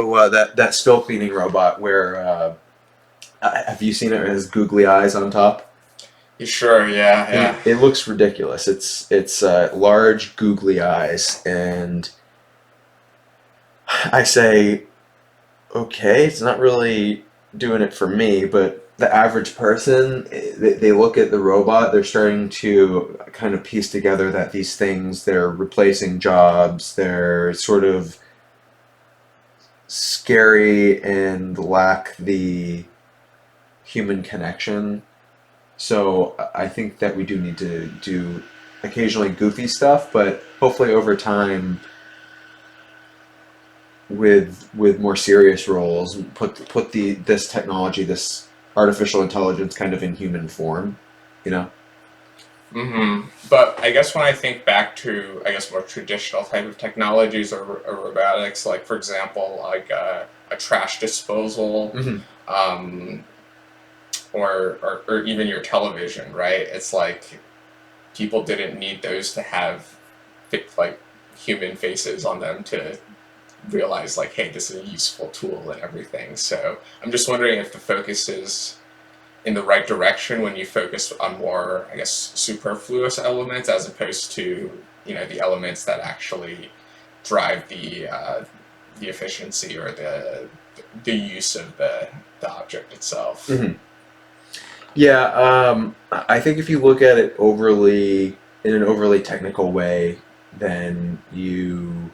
So that spill cleaning robot where have you seen it? It has googly eyes on top. Sure, yeah, yeah. It looks ridiculous. It's large googly eyes, and I say, okay, it's not really doing it for me, but the average person, they look at the robot, they're starting to kind of piece together that these things, they're replacing jobs, they're sort of scary and lack the human connection. So I think that we do need to do occasionally goofy stuff, but hopefully over time with more serious roles, put the this technology, this artificial intelligence, kind of in human form. You know. But I guess when I think back to, I guess, more traditional type of technologies or robotics, like for example, like a trash disposal, Hmm. um, or even your television, right? It's like people didn't need those to have like human faces on them to realize like, hey, this is a useful tool and everything. So I'm just wondering if the focus is in the right direction when you focus on more, I guess, superfluous elements as opposed to, the elements that actually drive the efficiency or the use of the object itself. Hmm. Yeah, I think if you look at it overly in an overly technical way, then you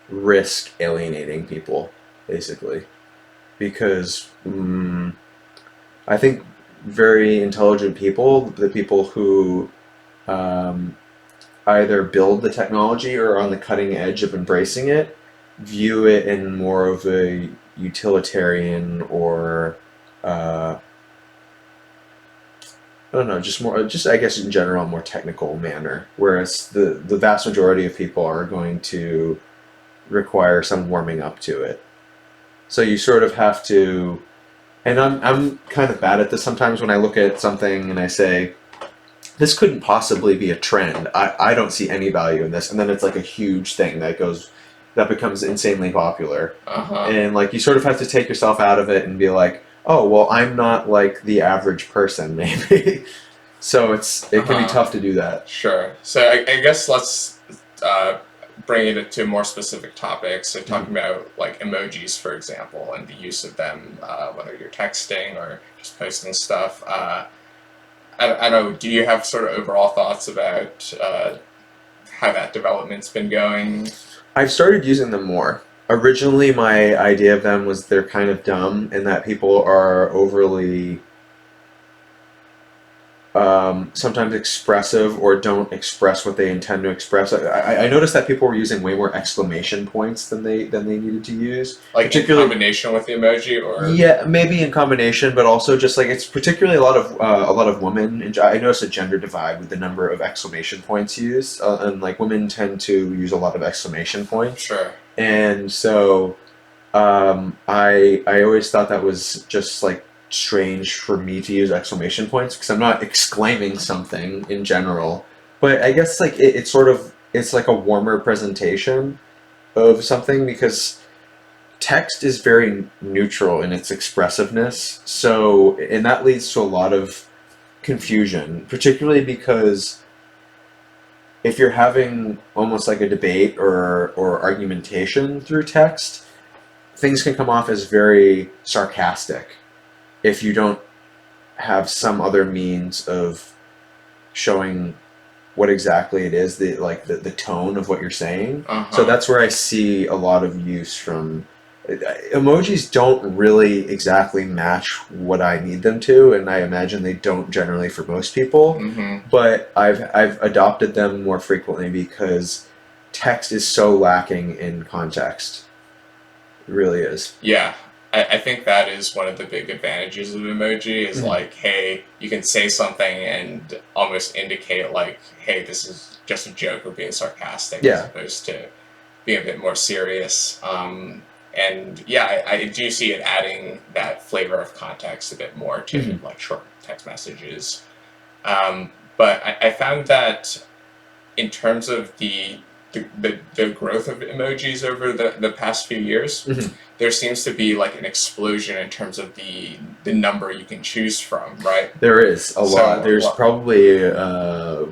risk alienating people, basically, because I think very intelligent people, the people who um, either build the technology or are on the cutting edge of embracing it, view it in more of a utilitarian or I don't know, just more, just I guess in general, a more technical manner. Whereas the vast majority of people are going to require some warming up to it. So you sort of have to, and I'm kind of bad at this sometimes when I look at something and I say, this couldn't possibly be a trend. I don't see any value in this. And then it's like a huge thing that becomes insanely popular. Uh huh. And like you sort of have to take yourself out of it and be like, oh, well, I'm not like the average person, maybe. So Uh it can be huh. tough to do that. Sure. So I guess let's uh, bring it to more specific topics. So Mhm. talking about like emojis, for example, and the use of them, whether you're texting or just posting stuff. I don't know. Do you have sort of overall thoughts about how that development's been going? I've started using them more. Originally, my idea of them was they're kind of dumb and that people are overly sometimes expressive or don't express what they intend to express. I noticed that people were using way more exclamation points than they needed to use. Like in Particularly, combination with the emoji, or yeah, maybe in combination, but also just like it's particularly a lot of women. And I noticed a gender divide with the number of exclamation points used, and like women tend to use a lot of exclamation points, sure. and so I always thought that was just like strange for me to use exclamation points because I'm not exclaiming something in general. But I guess like it's sort of it's like a warmer presentation of something because text is very neutral in its expressiveness. So and that leads to a lot of confusion, particularly because if you're having almost like a debate or argumentation through text, things can come off as very sarcastic if you don't have some other means of showing what exactly it is, the tone of what you're saying. Uh So huh. that's where I see a lot of use from emojis don't really exactly match what I need them to, and I imagine they don't generally for most people. Mm-hmm. But I've adopted them more frequently because text is so lacking in context. It really is. Yeah, I think that is one of the big advantages of emoji is Mhm. like, hey, you can say something and almost indicate like, hey, this is just a joke or being sarcastic as Yeah. opposed to being a bit more serious. And yeah, I do see it adding that flavor of context a bit more to Mhm. like short text messages. But I found that in terms of the growth of emojis over the past few years, Mhm. there seems to be like an explosion in terms of the number you can choose from, right? There is a So lot. There's probably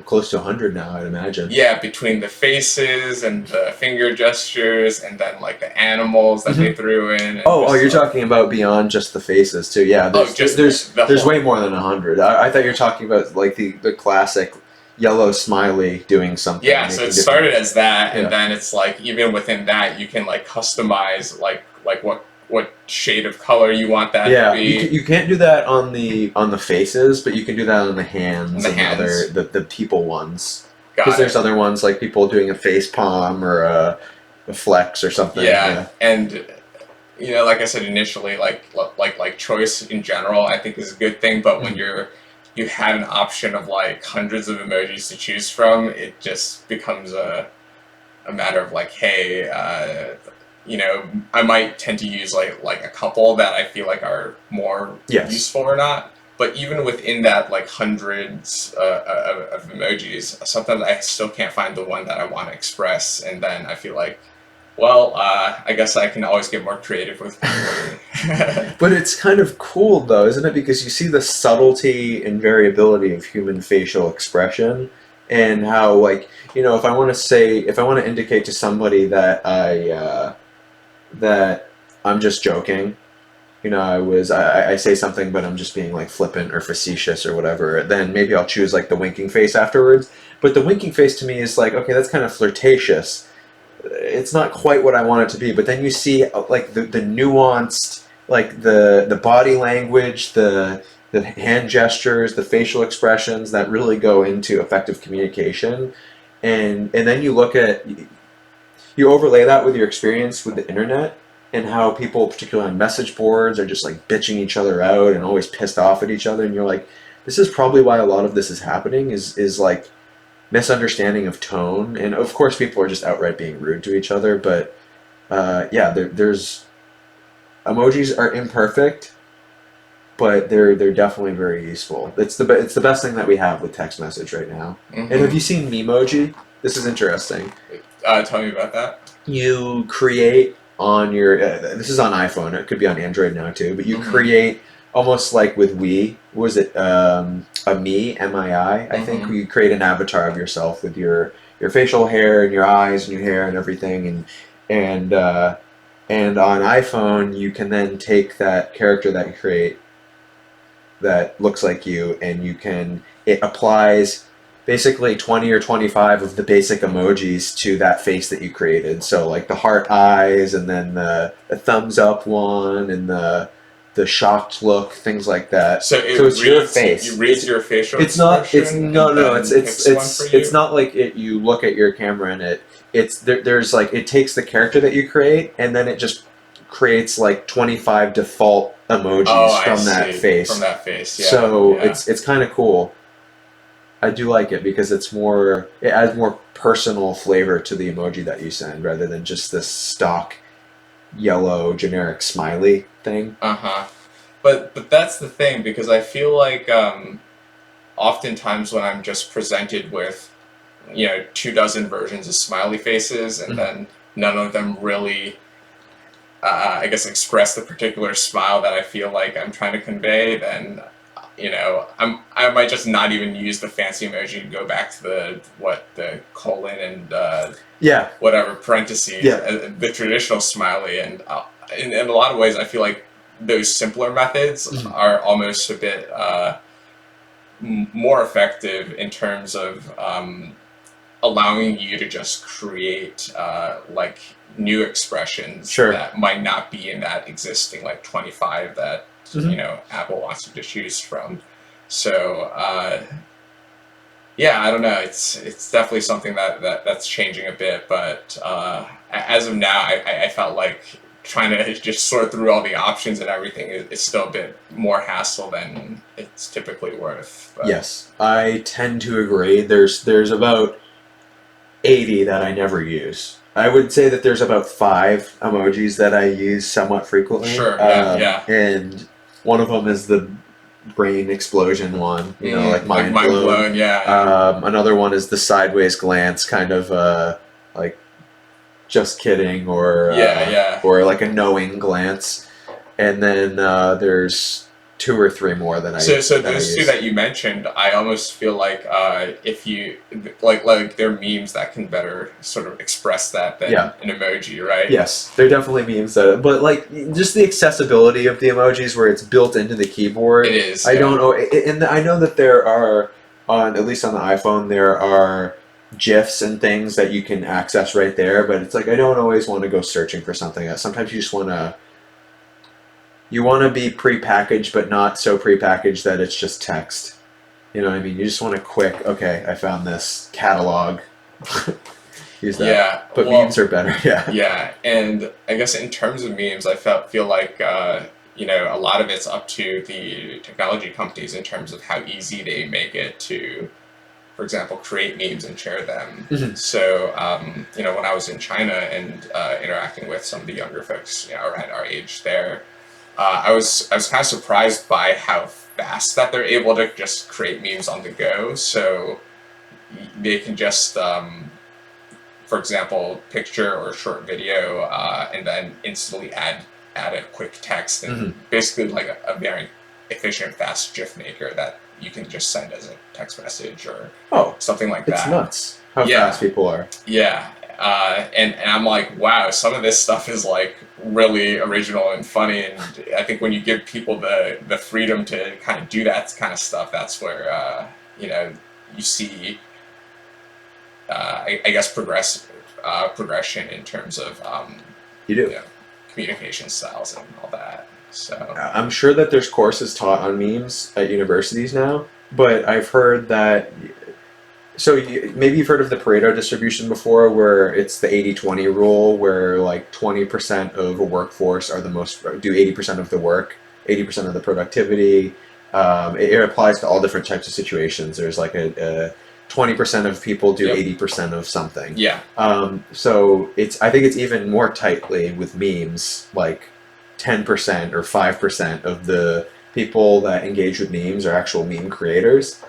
close to 100 now, I'd imagine. yeah, between the faces and the finger gestures, and then like the animals that they Mhm. threw in, and Oh, just you're like, talking about beyond just the faces too. Yeah, oh, just the there's whole. way more than 100. I thought you were talking about like the classic yellow smiley doing something, Yeah, so it making started different. as that, and Yeah. then it's like even within that, you can like customize like what shade of color you want that to Yeah, be, you can't do that on the faces, but you can do that on the and hands the and hands. the people ones. Because Got there's it. other ones like people doing a face palm or a flex or something. Yeah, Yeah. and like I said initially, like choice in general, I think is a good thing. But when Mhm. you have an option of like hundreds of emojis to choose from, it just becomes a matter of like, hey, I might tend to use like a couple that I feel like are more Yes. useful or not. But even within that like hundreds of emojis, sometimes I still can't find the one that I want to express, and then I feel like, well, I guess I can always get more creative with. But it's kind of cool though, isn't it? Because you see the subtlety and variability of human facial expression and how like, if I want to indicate to somebody that that I'm just joking, I say something but I'm just being like flippant or facetious or whatever, then maybe I'll choose like the winking face afterwards. But the winking face to me is like, okay, that's kind of flirtatious. It's not quite what I want it to be. But then you see like the nuanced, like the body language, the hand gestures, the facial expressions that really go into effective communication, and then you overlay that with your experience with the internet and how people, particularly on message boards, are just like bitching each other out and always pissed off at each other, and you're like, this is probably why a lot of this is happening. Is like misunderstanding of tone, and of course people are just outright being rude to each other. But yeah, there's emojis are imperfect, but they're definitely very useful. It's the best thing that we have with text message right now. And have you Mm-hmm. seen Memoji? This is interesting. Tell me about that. You create on your this is on iPhone. It could be on Android now too. But you Mm-hmm. create almost like with was it a I think Mm-hmm. you create an avatar of yourself with your facial hair and your eyes and your hair and everything, and and on iPhone you can then take that character that you create that looks like you, and it applies basically 20 or 25 of the basic emojis to that face that you created. So like the heart eyes, and then the thumbs up one, and the shocked look, things like that. So So it it's your reads you face. reads your facial It's not. It's expression no, and no, no. then picks one for It's you. not like it. You look at your camera and there's like it takes the character that you create, and then it just creates like 25 default Oh, emojis I from that see. From face. that face, yeah, So yeah. it's kind of cool. I do like it because it adds more personal flavor to the emoji that you send rather than just this stock yellow generic smiley thing. Uh-huh. But that's the thing, because I feel like oftentimes when I'm just presented with 2 dozen versions of smiley faces, and Mhm. then none of them really I guess express the particular smile that I feel like I'm trying to convey, then I might just not even use the fancy emoji to go back to the colon and Yeah, whatever parentheses, yeah. the traditional smiley, and in a lot of ways I feel like those simpler methods Mhm. are almost a bit more effective in terms of allowing you to just create like new expressions Sure. that might not be in that existing like 25 that Mhm. Apple wants you to choose from. So yeah, I don't know. It's definitely something that's changing a bit, but as of now, I felt like trying to just sort through all the options and everything is still a bit more hassle than it's typically worth. But Yes, I tend to agree. There's about 80 that I never use. I would say that there's about five emojis that I use somewhat frequently, sure, yeah, yeah. and one of them is the brain explosion one. Like Like mind mind blown. blown, yeah, yeah. Another one is the sideways glance, kind of like just kidding Yeah, yeah. or like a knowing glance, and then there's two or three more So that I those two use. that you mentioned, I almost feel like if you like they're memes that can better sort of express that than Yeah. an emoji, right? Yes, they're definitely memes that, but like just the accessibility of the emojis where it's built into the It keyboard. is, I don't yeah. know, and I know that there are on at least on the iPhone there are GIFs and things that you can access right there, but it's like I don't always want to go searching for something. Sometimes you just want to be prepackaged, but not so prepackaged that it's just text. You know what I mean? You just want a quick, okay, I found this catalog. Use that. Yeah. But memes Well, are better, yeah. yeah, and I guess in terms of memes, feel like a lot of it's up to the technology companies in terms of how easy they make it to, for example, create memes and share them. Mhm. So, when I was in China and interacting with some of the younger folks, around our age there, I was kind of surprised by how fast that they're able to just create memes on the go. So they can just for example, picture or short video, and then instantly add a quick text Mhm. and basically like a very efficient, fast GIF maker that you can just send as a text message or Oh, something like it's that. nuts how fast Yeah, people are. yeah. And I'm like, wow, some of this stuff is like really original and funny. And I think when you give people the freedom to kind of do that kind of stuff, that's where you see I guess progression in terms of You do. you know communication styles and all that. So I'm sure that there's courses taught on memes at universities now, but I've heard that. So maybe you've heard of the Pareto distribution before, where it's the 80-20 rule, where like 20% of a workforce are the most do 80% of the work, 80% of the productivity. It applies to all different types of situations. There's like a 20% of people do yep, 80% of something. yeah, So I think it's even more tightly with memes, like 10% or 5% of the people that engage with memes are actual meme creators,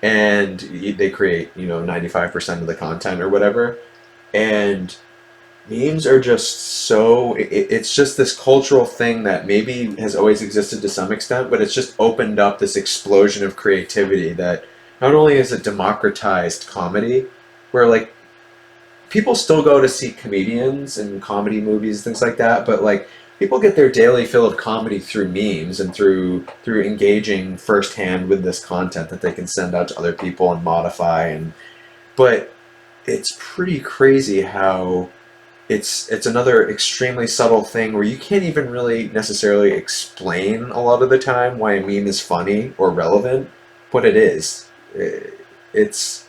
and they create 95% of the content or whatever. And memes are just so it's just this cultural thing that maybe has always existed to some extent, but it's just opened up this explosion of creativity that not only is it democratized comedy, where like people still go to see comedians and comedy movies, things like that, but like people get their daily fill of comedy through memes and through engaging firsthand with this content that they can send out to other people and modify. And but it's pretty crazy how it's another extremely subtle thing where you can't even really necessarily explain a lot of the time why a meme is funny or relevant, but it is. It's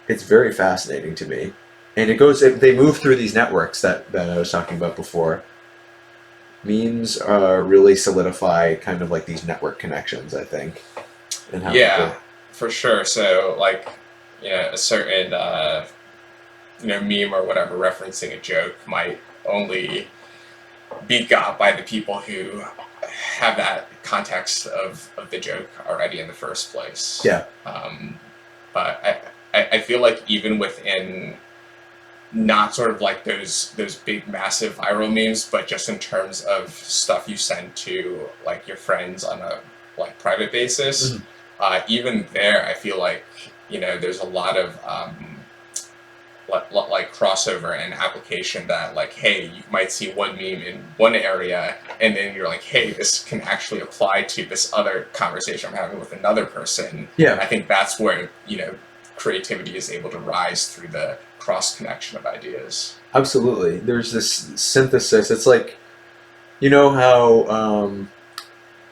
very fascinating to me, and they move through these networks that I was talking about before. Memes really solidify kind of like these network connections, I think, and how yeah, people. for sure. So like a certain meme or whatever referencing a joke might only be got by the people who have that context of the joke already in the first place. Yeah. But I feel like even within not sort of like those big massive viral memes, but just in terms of stuff you send to like your friends on a like private basis, Mhm. even there I feel like there's a lot of like crossover and application that like hey you might see one meme in one area and then you're like hey this can actually apply to this other conversation I'm having with another person. And Yeah, I think that's where creativity is able to rise through the cross connection of ideas. absolutely. There's this synthesis. It's like how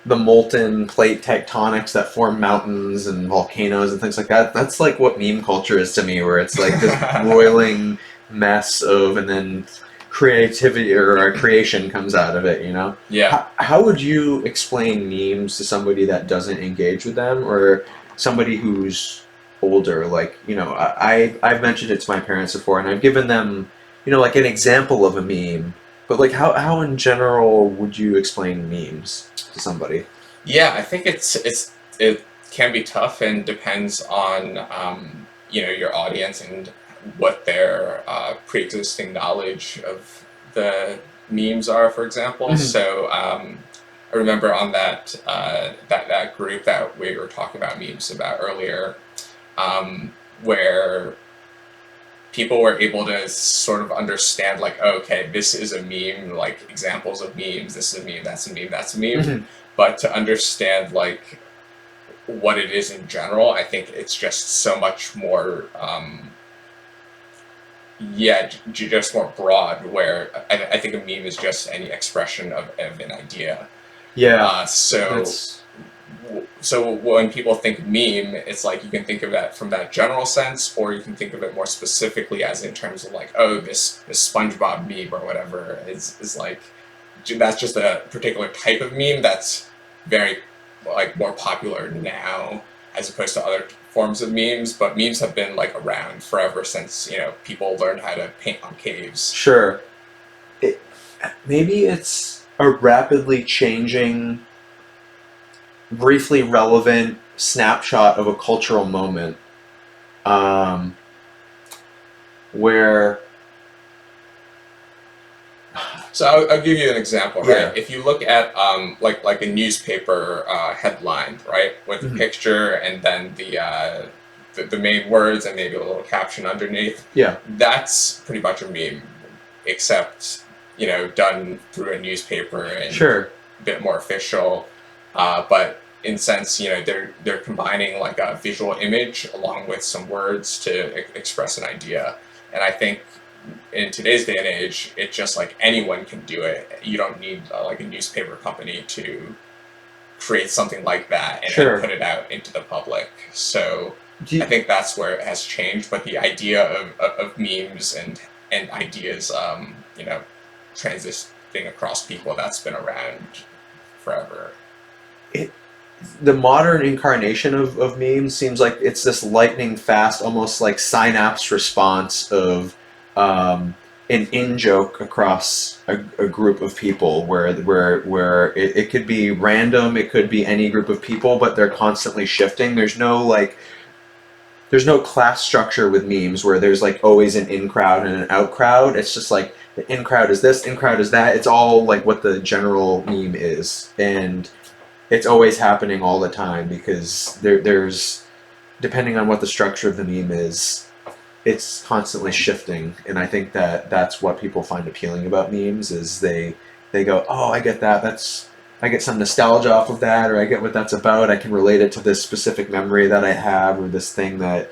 the molten plate tectonics that form mountains and volcanoes and things like that. That's like what meme culture is to me, where it's like this roiling mess of, and then creativity or creation comes out of it. Yeah. How would you explain memes to somebody that doesn't engage with them, or somebody who's older? Like, I've mentioned it to my parents before, and I've given them, like an example of a meme. But like, how in general would you explain memes to somebody? Yeah, I think it can be tough and depends on your audience and what their pre-existing knowledge of the memes are, for example. Mhm. So I remember on that group that we were talking about memes about earlier, where people were able to sort of understand, like, okay, this is a meme, like examples of memes, this is a meme, that's a meme, that's a meme. Mhm. But to understand like what it is in general, I think it's just so much more just more broad, where I think a meme is just any expression of an idea. Yeah, So that's when people think meme, it's like you can think of that from that general sense, or you can think of it more specifically as in terms of like, oh, this SpongeBob meme or whatever is like, that's just a particular type of meme that's very like more popular now as opposed to other forms of memes. But memes have been like around forever since people learned how to paint on caves. sure. It, maybe it's a rapidly changing, briefly relevant snapshot of a cultural moment, um, where So I'll give you an example, right? yeah. If you look at like a newspaper headline, right, with a Mhm. picture and then the main words and maybe a little caption underneath, Yeah, that's pretty much a meme, except done through a newspaper and sure. a bit more official. But in sense, they're combining like a visual image along with some words to express an idea, and I think in today's day and age, it's just like anyone can do it. You don't need like a newspaper company to create something like that and then Sure. put it out into the public. So Do I you, think that's where it has changed. But the idea of memes and ideas, transiting across people, that's been around forever. it, the modern incarnation of memes seems like it's this lightning fast, almost like synapse response of um, an in joke across a group of people, where it could be random, it could be any group of people, but they're constantly shifting. There's no class structure with memes where there's like always an in crowd and an out crowd. It's just like the in crowd is this, in crowd is that. It's all like what the general meme is, and it's always happening all the time because there's depending on what the structure of the meme is, it's constantly shifting, and I think that that's what people find appealing about memes is they go, oh, I get that. I get some nostalgia off of that, or I get what that's about. I can relate it to this specific memory that I have, or this thing that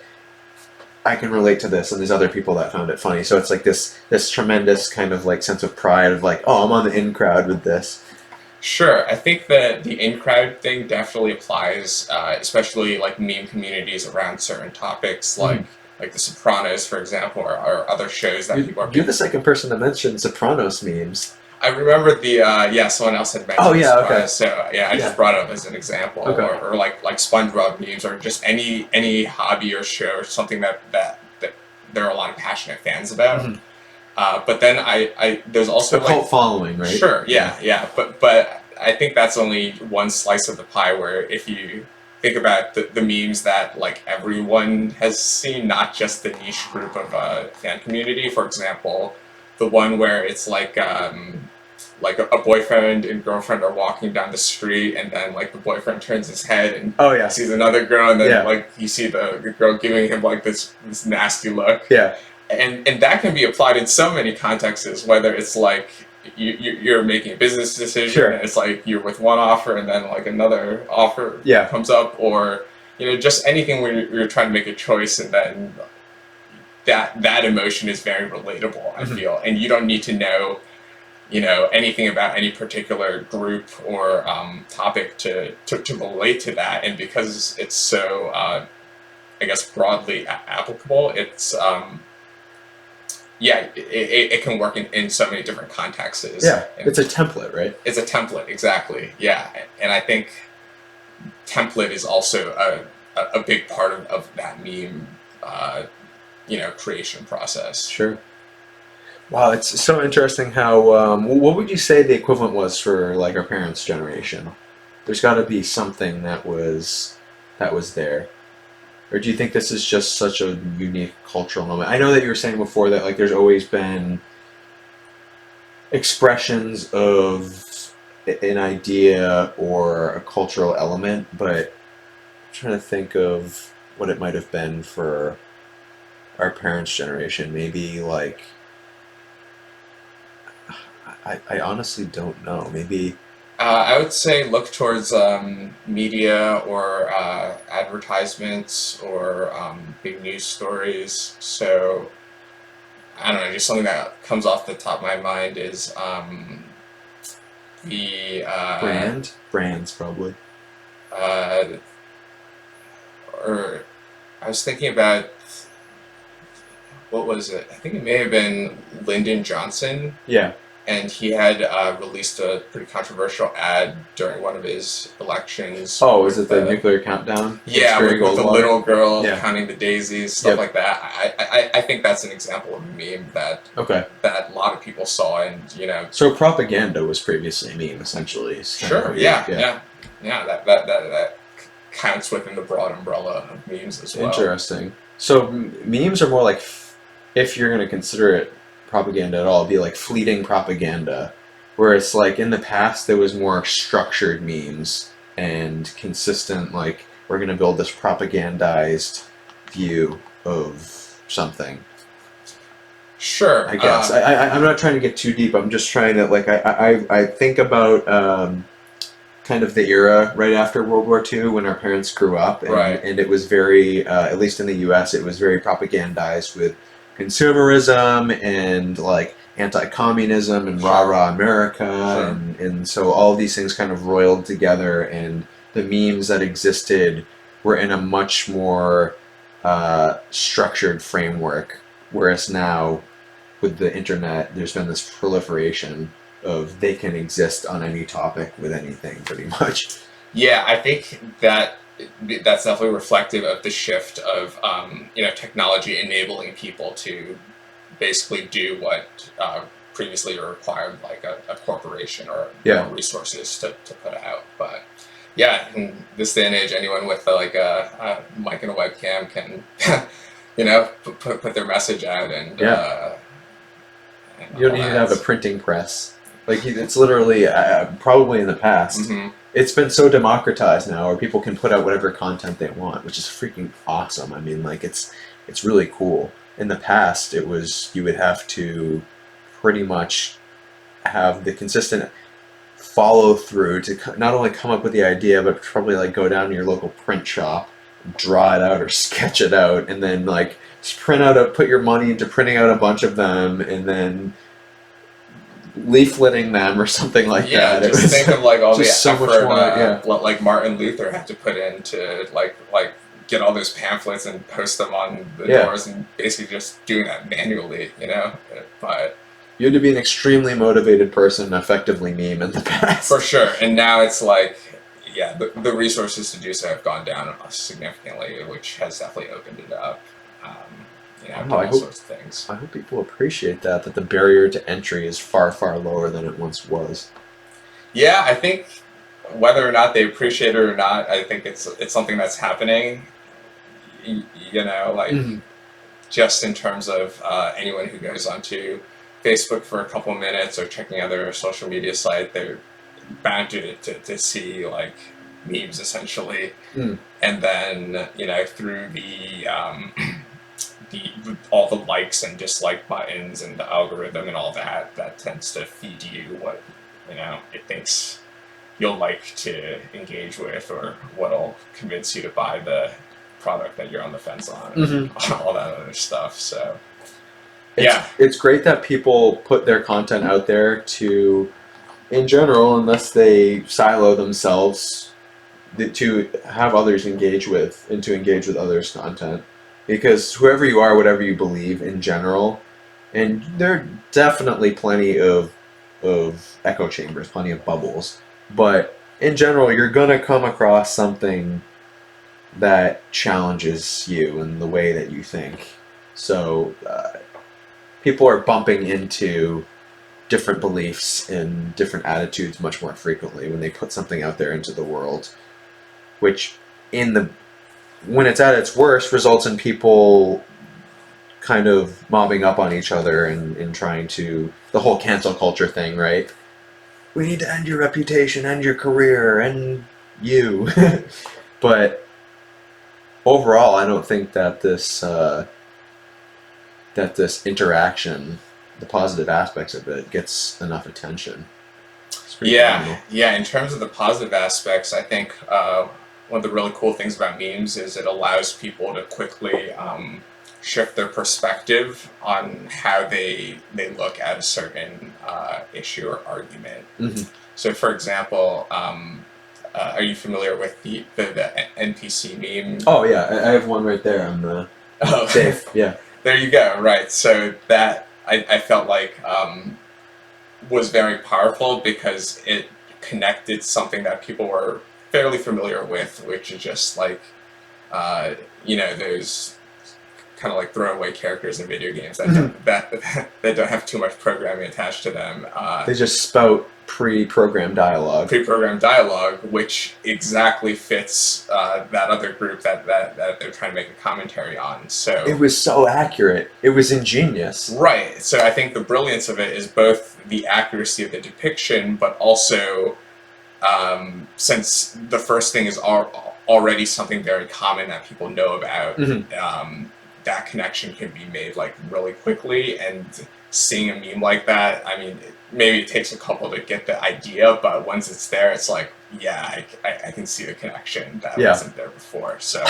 I can relate to this, and there's other people that found it funny. So it's like this tremendous kind of like sense of pride of like, oh, I'm on the in crowd with this. Sure, I think that the in crowd thing definitely applies, especially like meme communities around certain topics, Mm-hmm. like The Sopranos, for example, or other shows that people are You're big. the second person to mention Sopranos memes. I remember someone else had Oh mentioned The yeah, okay, Sopranos, so yeah, I just yeah, brought it up as an example, okay. or like SpongeBob memes, or just any hobby or show or something that there are a lot of passionate fans about. Mm-hmm. But then there's A also like cult following, right? sure, Yeah. yeah, but I think that's only one slice of the pie. Where if you think about the memes that like everyone has seen, not just the niche group of fan community. For example, the one where it's like a boyfriend and girlfriend are walking down the street, and then like the boyfriend turns his head and Oh yeah, sees another girl, and then yeah, like you see the girl giving him like this nasty look, yeah, and that can be applied in so many contexts, whether it's like you're making a business decision sure, and it's like you're with one offer and then like another offer yeah. comes up, or just anything where you're trying to make a choice, and then that emotion is very relatable, I Mm-hmm. feel, and you don't need to know anything about any particular group or topic to relate to that. And because it's so I guess broadly applicable, it's it can work in so many different contexts. Yeah, And it's a template, right? it's a template, exactly. Yeah, and I think template is also a big part of that meme, creation process. Sure. Wow, it's so interesting how. What would you say the equivalent was for like our parents' generation? There's got to be something that was there. Or do you think this is just such a unique cultural moment? I know that you were saying before that like there's always been expressions of an idea or a cultural element, but I'm trying to think of what it might have been for our parents' generation. Maybe like I honestly don't know. Maybe I would say look towards media or advertisements or big news stories. So I don't know, just something that comes off the top of my mind is the brands probably. uh, or I was thinking about what was it? I think it may have been Lyndon Johnson, Yeah. and he had released a pretty controversial ad during one of his elections. Oh, is it the nuclear countdown? Yeah, with the little girl Yeah. counting the daisies, stuff like that. I think that's an example of a meme that Okay. that a lot of people saw, and So propaganda was previously a meme, essentially. is kind of Sure, what yeah. That counts within the broad umbrella of memes as well. Interesting. So memes are more like, if you're going to consider it propaganda at all, it'd be like fleeting propaganda. Whereas like in the past, there was more structured memes and consistent, like, we're going to build this propagandized view of something. Sure. I guess. I'm not trying to get too deep. I'm just trying to, like, I think about kind of the era right after World War II when our parents grew up. And, Right. and it was very, at least in the US, it was very propagandized with consumerism and, like, anti-communism and rah-rah America. Sure. And so all these things kind of roiled together, and the memes that existed were in a much more structured framework. Whereas now, with the internet, there's been this proliferation of they can exist on any topic with anything, pretty much. Yeah, I think that's definitely reflective of the shift of technology enabling people to basically do what previously required like a corporation or more resources to put out. But yeah, in this day and age, anyone with like a mic and a webcam can put their message out, and you don't need to have a printing press. Like, it's literally probably in the past. Mm-hmm. It's been so democratized now, where people can put out whatever content they want, which is freaking awesome. I mean, like, it's really cool. In the past, it was, you would have to pretty much have the consistent follow through to not only come up with the idea, but probably like go down to your local print shop, draw it out or sketch it out, and then like put your money into printing out a bunch of them, and then leafleting them or something like that. Yeah, just think of like all the so effort like Martin Luther had to put in to like get all those pamphlets and post them on the doors, and basically just doing that manually, But you had to be an extremely motivated person to effectively meme in the past. For sure, and now it's like, yeah, the resources to do so have gone down significantly, which has definitely opened it up. All sorts of things. I hope people appreciate that the barrier to entry is far, far lower than it once was. Yeah, I think whether or not they appreciate it or not, I think it's something that's happening. Just in terms of anyone who goes onto Facebook for a couple minutes or checking out their social media site, they're bound to see like memes essentially, and then through the all the likes and dislike buttons and the algorithm and all that tends to feed you what it thinks you'll like to engage with, or what'll convince you to buy the product that you're on the fence on, and all that other stuff. So it's great that people put their content out there to, in general, unless they silo themselves, to have others engage with, and to engage with others' content. Because whoever you are, whatever you believe in general, and there are definitely plenty of echo chambers, plenty of bubbles, but in general, you're gonna come across something that challenges you in the way that you think. So people are bumping into different beliefs and different attitudes much more frequently when they put something out there into the world, which in the when it's at its worst, results in people kind of mobbing up on each other and trying to, the whole cancel culture thing, right? We need to end your reputation, end your career, end you. But overall, I don't think that this interaction, the positive aspects of it, gets enough attention. It's pretty phenomenal. Yeah. In terms of the positive aspects, I think one of the really cool things about memes is it allows people to quickly shift their perspective on how they look at a certain issue or argument. Mm-hmm. So, for example, are you familiar with the NPC meme? Oh yeah, I have one right there on the safe. Yeah. There you go. Right. So that I felt like was very powerful because it connected something that people were fairly familiar with, which is just like, those kind of like throwaway characters in video games that that don't have too much programming attached to them. They just spout pre-programmed dialogue. Pre-programmed dialogue, which exactly fits that other group that they're trying to make a commentary on. So it was so accurate. It was ingenious. Right. So I think the brilliance of it is both the accuracy of the depiction, but also since the first thing is already something very common that people know about, that connection can be made like really quickly. And seeing a meme like that, I mean, maybe it takes a couple to get the idea, but once it's there, it's like, yeah, I can see the connection that wasn't there before. So,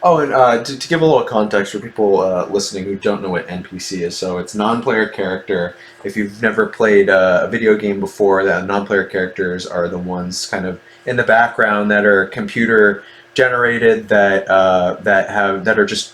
oh, and to give a little context for people listening who don't know what NPC is, so it's non-player character. If you've never played a video game before, that non-player characters are the ones kind of in the background that are computer generated that are just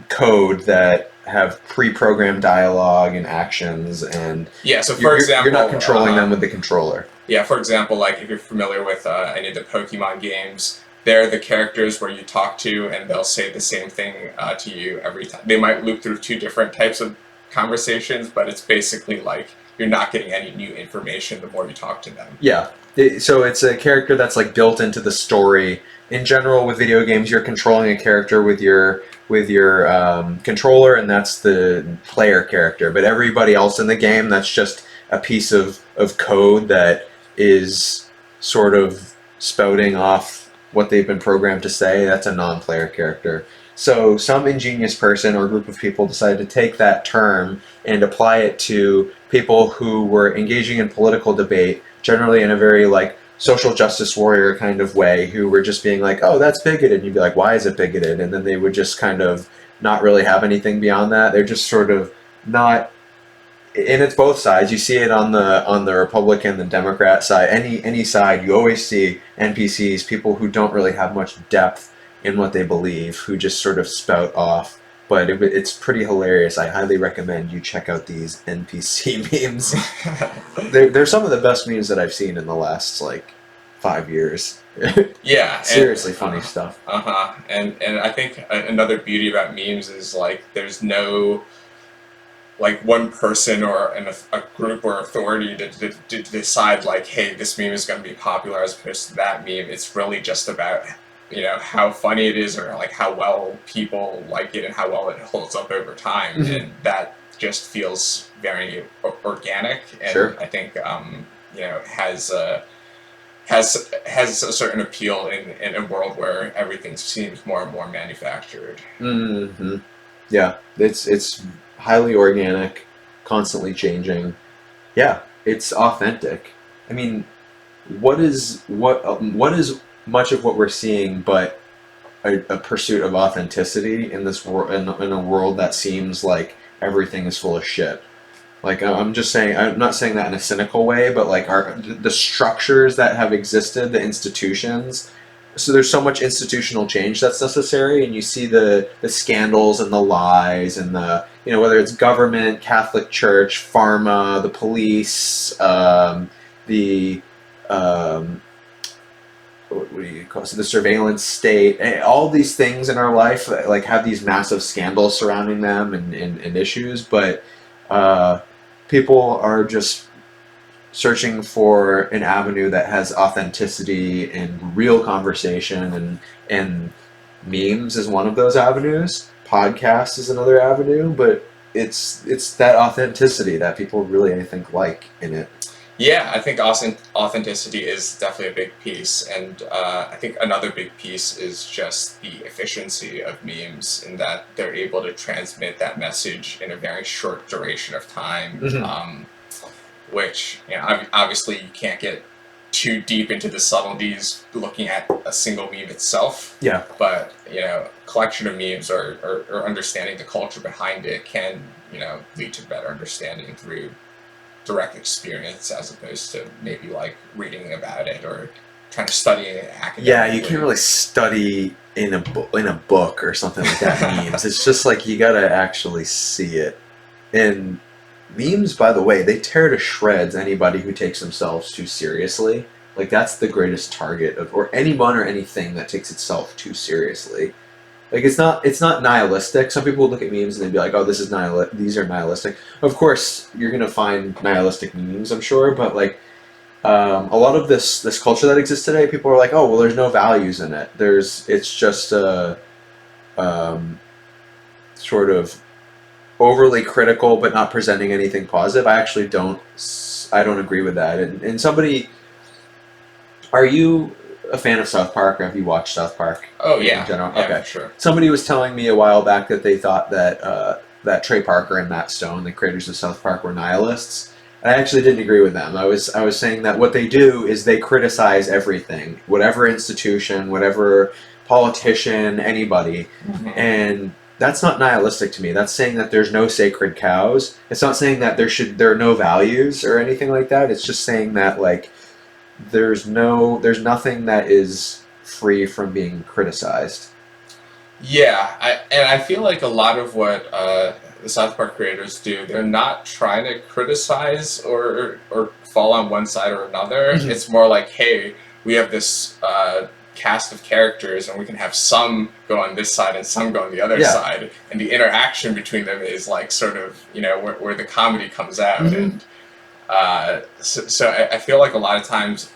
code that have pre-programmed dialogue and actions, and so for example, you're not controlling them with the controller. Yeah, for example, like if you're familiar with any of the Pokemon games, they're the characters where you talk to and they'll say the same thing to you every time. They might loop through two different types of conversations, but it's basically like you're not getting any new information the more you talk to them. Yeah, so it's a character that's like built into the story. In general, with video games, you're controlling a character with your controller, and that's the player character. But everybody else in the game, that's just a piece of code that is sort of spouting off what they've been programmed to say. That's a non-player character. So some ingenious person or group of people decided to take that term and apply it to people who were engaging in political debate, generally in a very like social justice warrior kind of way, who were just being like, oh, that's bigoted. And you'd be like, why is it bigoted? And then they would just kind of not really have anything beyond that. They're just sort of not, and it's both sides. You see it on the Republican, the Democrat side, any side, you always see NPCs, people who don't really have much depth in what they believe, who just sort of spout off. But it's pretty hilarious. I highly recommend you check out these NPC memes. They're some of the best memes that I've seen in the last like 5 years. Yeah, seriously funny stuff. And I think another beauty about memes is like there's no like one person or a group or authority to decide like, hey, this meme is going to be popular as opposed to that meme. It's really just about how funny it is, or like how well people like it and how well it holds up over time. And that just feels very organic, and I think has a certain appeal in a world where everything seems more and more manufactured. Yeah, it's highly organic, constantly changing. Yeah, it's authentic. I mean, what is much of what we're seeing but a pursuit of authenticity in this world, in a world that seems like everything is full of shit. Like, I'm just saying, I'm not saying that in a cynical way, but like the structures that have existed, the institutions. So there's so much institutional change that's necessary, and you see the scandals and the lies and the whether it's government, Catholic Church, pharma, the police, what do you call it? So the surveillance state, all these things in our life like have these massive scandals surrounding them and issues, but people are just searching for an avenue that has authenticity and real conversation and memes is one of those avenues. Podcast is another avenue, but it's that authenticity that people really, I think, like in it. Yeah, I think authenticity is definitely a big piece, and I think another big piece is just the efficiency of memes in that they're able to transmit that message in a very short duration of time, Mm-hmm. which obviously you can't get too deep into the subtleties looking at a single meme itself. Yeah. But a collection of memes or understanding the culture behind it can lead to better understanding through direct experience as opposed to maybe like reading about it or trying to study it academically. Yeah, you can't really study in a book or something like that. Memes. It's just like you gotta actually see it. And memes, by the way, they tear to shreds anybody who takes themselves too seriously. Like that's the greatest target of, or anyone or anything that takes itself too seriously. Like it's not nihilistic. Some people would look at memes and they'd be like, "Oh, these are nihilistic." Of course, you're gonna find nihilistic memes, I'm sure, but like a lot of this culture that exists today, people are like, "Oh, well, there's no values in it. It's just a sort of overly critical, but not presenting anything positive." I actually I don't agree with that. And somebody, are you a fan of South Park, or have you watched South Park? Oh yeah, in general. yeah, Okay, for sure. Somebody was telling me a while back that they thought that Trey Parker and Matt Stone, the creators of South Park, were nihilists. I actually didn't agree with them. I was saying that what they do is they criticize everything, whatever institution, whatever politician, anybody, and that's not nihilistic to me. That's saying that there's no sacred cows. It's not saying that there are no values or anything like that. It's just saying that like there's nothing that is free from being criticized. Yeah, I feel like a lot of what the South Park creators do, they're not trying to criticize or fall on one side or another. Mhm. It's more like, hey, we have this cast of characters, and we can have some go on this side and some go on the other Yeah. side, and the interaction between them is like sort of where the comedy comes out. Mhm. And so I feel like a lot of times,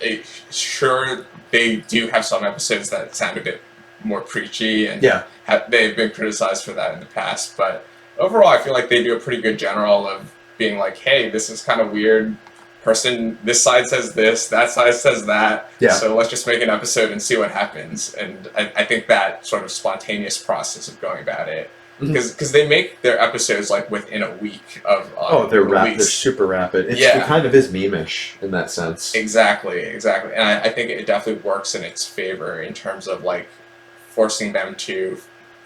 sure, they do have some episodes that sound a bit more preachy, and Yeah. they've been criticized for that in the past. But overall, I feel like they do a pretty good general of being like, hey, this is kind of weird. Person, this side says this, that side says that. Yeah. So let's just make an episode and see what happens. And I think that sort of spontaneous process of going about it, because they make their episodes like within a week of they're release. They're super rapid. It kind of is meme-ish in that sense. Exactly. And I think it definitely works in its favor in terms of like forcing them to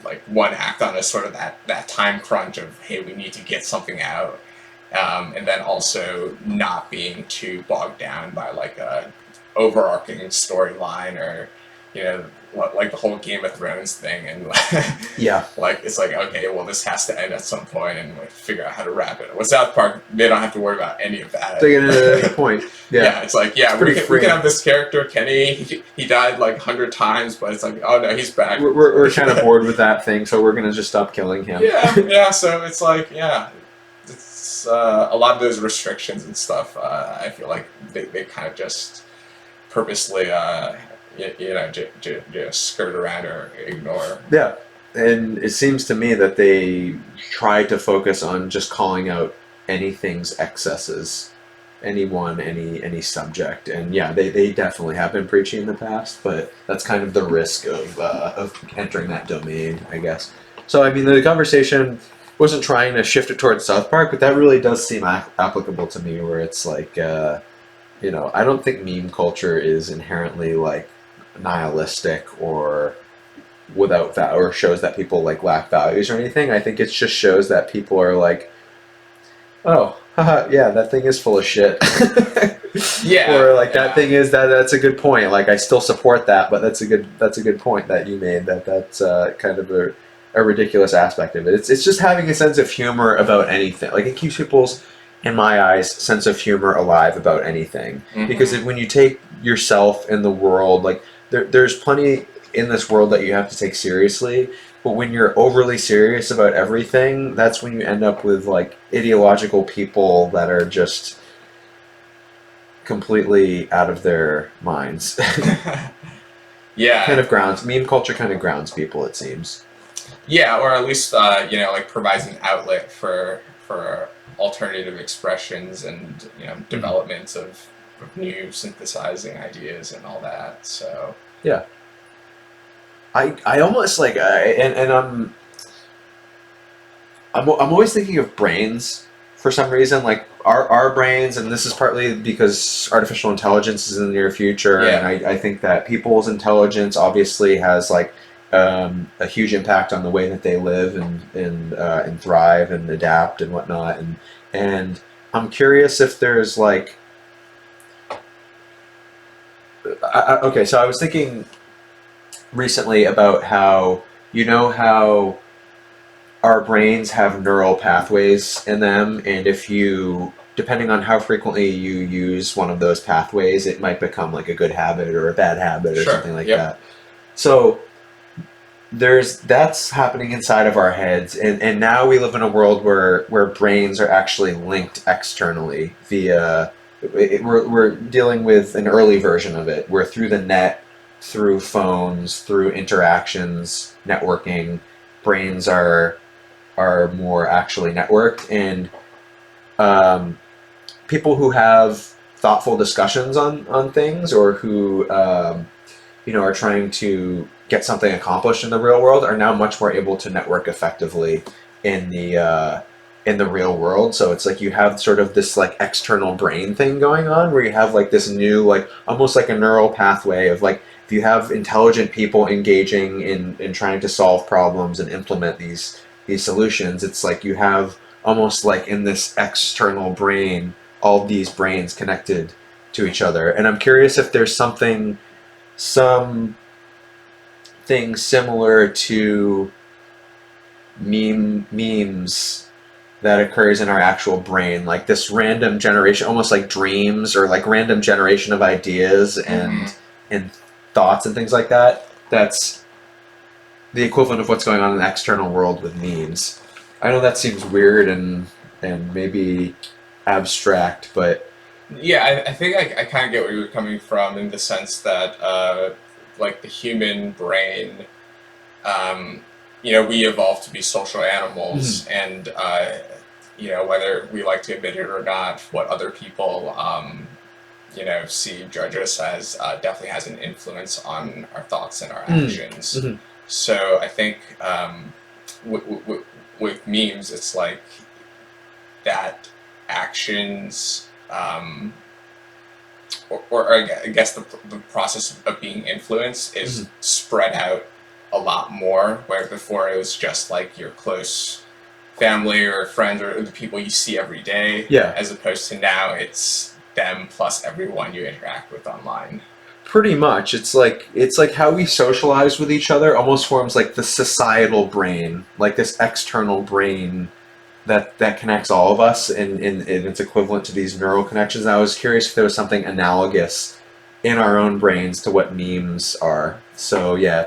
like one act on a sort of that time crunch of, hey, we need to get something out, and then also not being too bogged down by like a overarching storyline or like the whole Game of Thrones thing, and Yeah. like it's like, okay, well, this has to end at some point, and we figure out how to wrap it. With South Park, they don't have to worry about any of that. They get into the point. Yeah. It's like, yeah, we can have this character, Kenny. He died like 100 times, but it's like, oh no, he's back. We're kind of bored with that thing, so we're gonna just stop killing him. Yeah. So it's like, it's a lot of those restrictions and stuff. I feel like they kind of just purposely, just skirt around or ignore. Yeah. And it seems to me that they try to focus on just calling out anything's excesses, anyone, any subject, and yeah, they definitely have been preaching in the past, but that's kind of the risk of entering that domain, I guess. So I mean, the conversation wasn't trying to shift it towards South Park, but that really does seem applicable to me, where it's like, I don't think meme culture is inherently like nihilistic or without or shows that people like lack values or anything. I think it just shows that people are like, oh, haha, yeah, that thing is full of shit. Yeah. Or like that thing is that's a good point. Like I still support that, but that's a good point that you made. That's kind of a ridiculous aspect of it. It's just having a sense of humor about anything. Like it keeps people's, in my eyes, sense of humor alive about anything. Mm-hmm. Because when you take yourself in the world, like there's plenty in this world that you have to take seriously, but when you're overly serious about everything, that's when you end up with like ideological people that are just completely out of their minds. Kind Yeah, of grounds meme culture kind of grounds people, it seems. yeah, or at least like provides an outlet for alternative expressions and Hmm. developments of new synthesizing ideas and all that. So Yeah, I almost like and I'm always thinking of brains for some reason, like our brains, and this is partly because artificial intelligence is in the near future, and yeah, I think that people's intelligence obviously has like a huge impact on the way that they live and thrive and adapt and whatnot, and I'm curious if there's like okay, so I was thinking recently about how how our brains have neural pathways in them, and if you, depending on how frequently you use one of those pathways, it might become like a good habit or a bad habit or sure, something like yep, that. So there's that's happening inside of our heads, and now we live in a world where brains are actually linked externally via we're dealing with an early version of it, where through the net, through phones, through interactions, networking, brains are more actually networked, and um, people who have thoughtful discussions on things, or who are trying to get something accomplished in the real world, are now much more able to network effectively in the real world. So it's like you have sort of this like external brain thing going on, where you have like this new, like almost like a neural pathway of like, if you have intelligent people engaging in trying to solve problems and implement these solutions, it's like you have almost like in this external brain all these brains connected to each other. And I'm curious if there's some thing similar to memes that occurs in our actual brain, like this random generation, almost like dreams, or like random generation of ideas mm-hmm. and thoughts and things like that. That's the equivalent of what's going on in the external world with memes. I know that seems weird and maybe abstract, but Yeah, I think I kind of get where you're coming from in the sense that like the human brain, um, we evolved to be social mm, animals, and whether we like to admit it or not, what other people see, judge us as, definitely has an influence on our thoughts and our mm, actions. mm, So I think with memes, it's like that actions. Or I guess the process of being influenced mm, is spread out a lot more, where before it was just like your close family or friends or the people you see every day, yeah. as opposed to now it's them plus everyone you interact with online. Pretty much, it's like how we socialize with each other almost forms like the societal brain, like this external brain that connects all of us, and it's equivalent to these neural connections. And I was curious if there was something analogous in our own brains to what memes are. So yeah,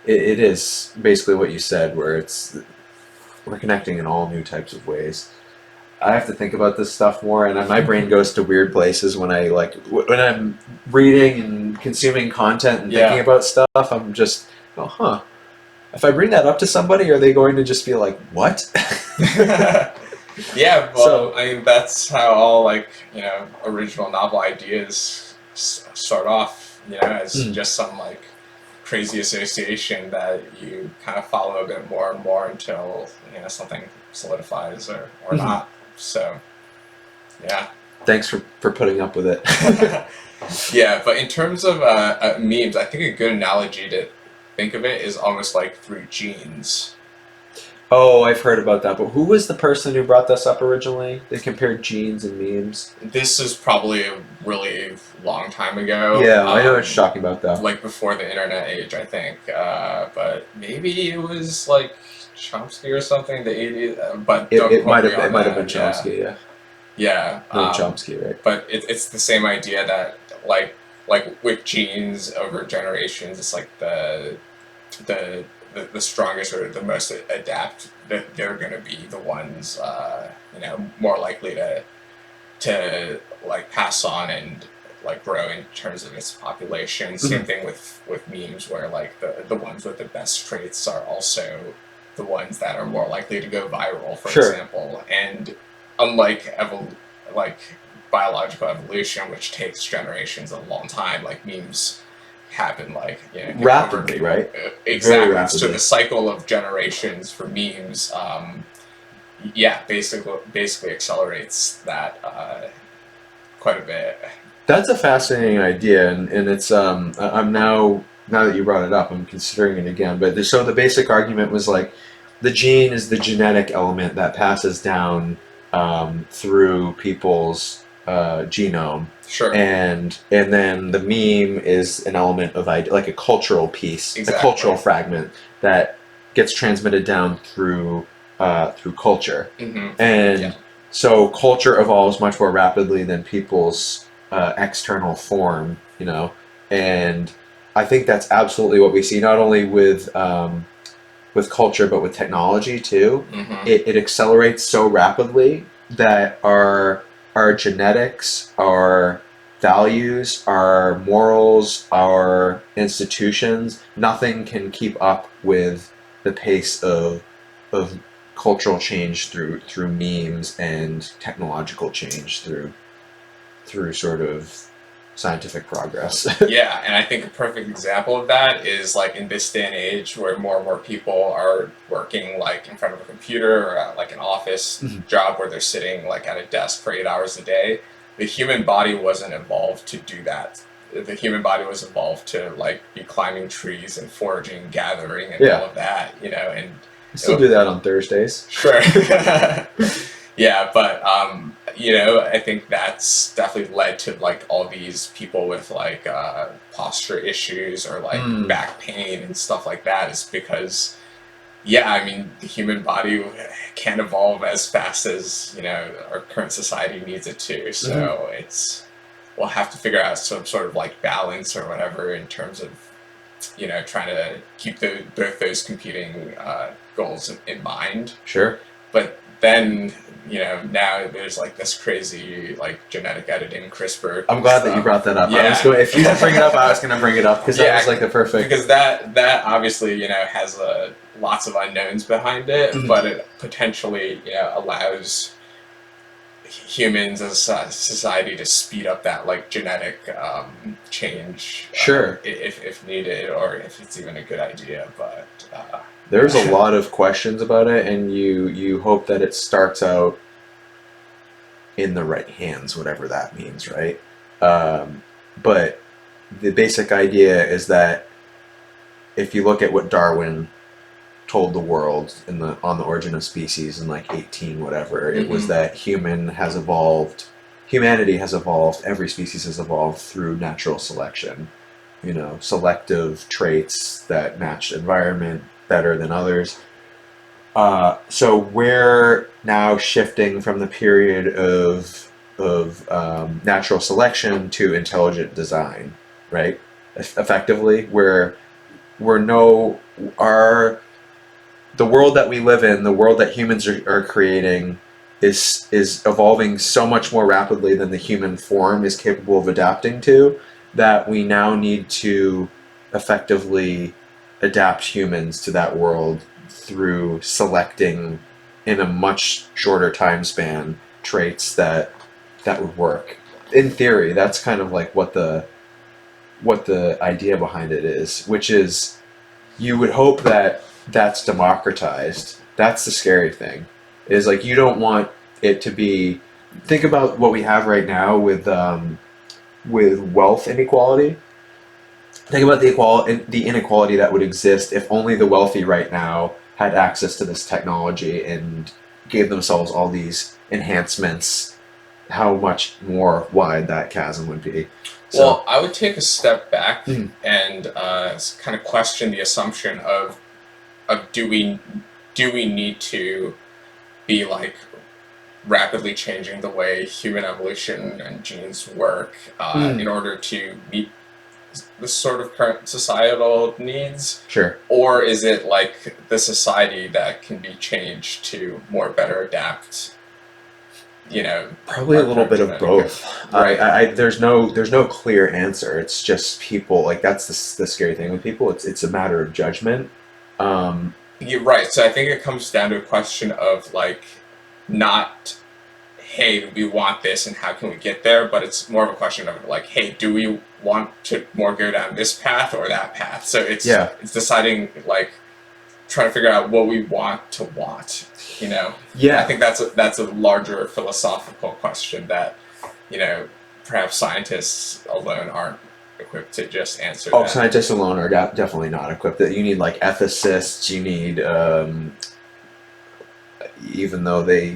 it is basically what you said, where we're connecting in all new types of ways. I have to think about this stuff more, and my brain goes to weird places when when I'm reading and consuming content and thinking Yeah. about stuff. I'm just, oh, huh. If I bring that up to somebody, are they going to just be like, "What?" Yeah, well, So, I mean, that's how all like original novel ideas start off. As mm, just some like crazy association that you kind of follow a bit more and more until something solidifies or mhm. not. So yeah. Thanks for putting up with it. Yeah, but in terms of memes, I think a good analogy to think of it is almost like through genes. Oh, I've heard about that. But who was the person who brought this up originally? They compared genes and memes. This is probably a really long time ago, Yeah, I know what you're talking about, though. like before the internet age, I think. But maybe it was like Chomsky or something, the 80s, but It, don't it quote might me have it on might have been that. Yeah, Chomsky. Yeah, yeah. Noam Chomsky, right? But it's the same idea that like with genes over generations, it's like the strongest or the most adapt, that they're going to be the ones more likely to like pass on and like grow in terms of its population. Same thing with memes, where like the ones with the best traits are also the ones that are more likely to go viral, for Sure. example. And unlike like biological evolution, which takes generations, a long time, like memes happen like, Rapidly, right? Very exactly. So rapidly. the cycle of generations for memes, yeah, basically accelerates that quite a bit. That's a fascinating idea, and it's I'm now that you brought it up, I'm considering it again. But so the basic argument was like the gene is the genetic element that passes down through people's genome, Sure. and then the meme is an element of like a cultural piece, a Exactly. cultural fragment that gets transmitted down through culture, Mm-hmm. and Yeah. so culture evolves much more rapidly than people's external form, and I think that's absolutely what we see, not only with culture, but with technology too. Mm-hmm. It accelerates so rapidly that our genetics, our values, our morals, our institutions, nothing can keep up with the pace of cultural change through memes and technological change through sort of scientific progress. Yeah, and I think a perfect example of that is like in this day and age where more and more people are working like in front of a computer or at like an office job where they're sitting like at a desk for 8 hours a day. The human body wasn't evolved to do that. The human body was evolved to like be climbing trees and foraging, gathering, and Yeah. all of that, and I still do that on Thursdays. sure. Yeah, but I think that's definitely led to like all these people with like posture issues or like back pain and stuff like that, is because yeah, I mean the human body can't evolve as fast as our current society needs it to. So we'll have to figure out some sort of like balance or whatever in terms of trying to keep both those competing goals in mind. Sure. But then, now there's like this crazy like genetic editing, CRISPR. I'm glad that you stuff. brought that up. Yeah. If you didn't bring it up, I was going to bring it up because that was like the perfect. Because that obviously has lots of unknowns behind it, but it potentially allows humans as a society to speed up that like genetic change, Sure. if needed, or if it's even a good idea. But there's a lot of questions about it, and you hope that it starts out in the right hands, whatever that means, right? But the basic idea is that if you look at what Darwin told the world on the origin of species in like 18 whatever, it was that humanity has evolved, every species has evolved through natural selection, selective traits that match environment better than others. So we're now shifting from the period of natural selection to intelligent design, right? Effectively, the world that we live in, the world that humans are creating, is evolving so much more rapidly than the human form is capable of adapting to, that we now need to effectively adapt humans to that world through selecting in a much shorter time span traits that would work. In theory, that's kind of like what the idea behind it is, which is you would hope that that's democratized. That's the scary thing. Is like you don't want it to be. Think about what we have right now with wealth inequality. Think about the inequality that would exist if only the wealthy right now had access to this technology and gave themselves all these enhancements. How much more wide that chasm would be. So, well, I would take a step back and kind of question the assumption of do we need to be like rapidly changing the way human evolution and genes work in order to meet the sort of current societal needs? Sure. Or is it like the society that can be changed to more better adapt Probably a little bit of genetic code. both. Right. There's no clear answer. It's just people, like, that's the scary thing with people. It's a matter of judgment. Um, You're right. So I think it comes down to a question of like not, hey, we want this and how can we get there, but it's more of a question of like, hey, do we want to more go down this path or that path? So yeah, it's deciding like trying to figure out what we want to want. I yeah. think that's a larger philosophical question that perhaps scientists alone aren't equipped to just answer Oh, that. scientists alone are definitely not equipped. You need like ethicists. You need, even though they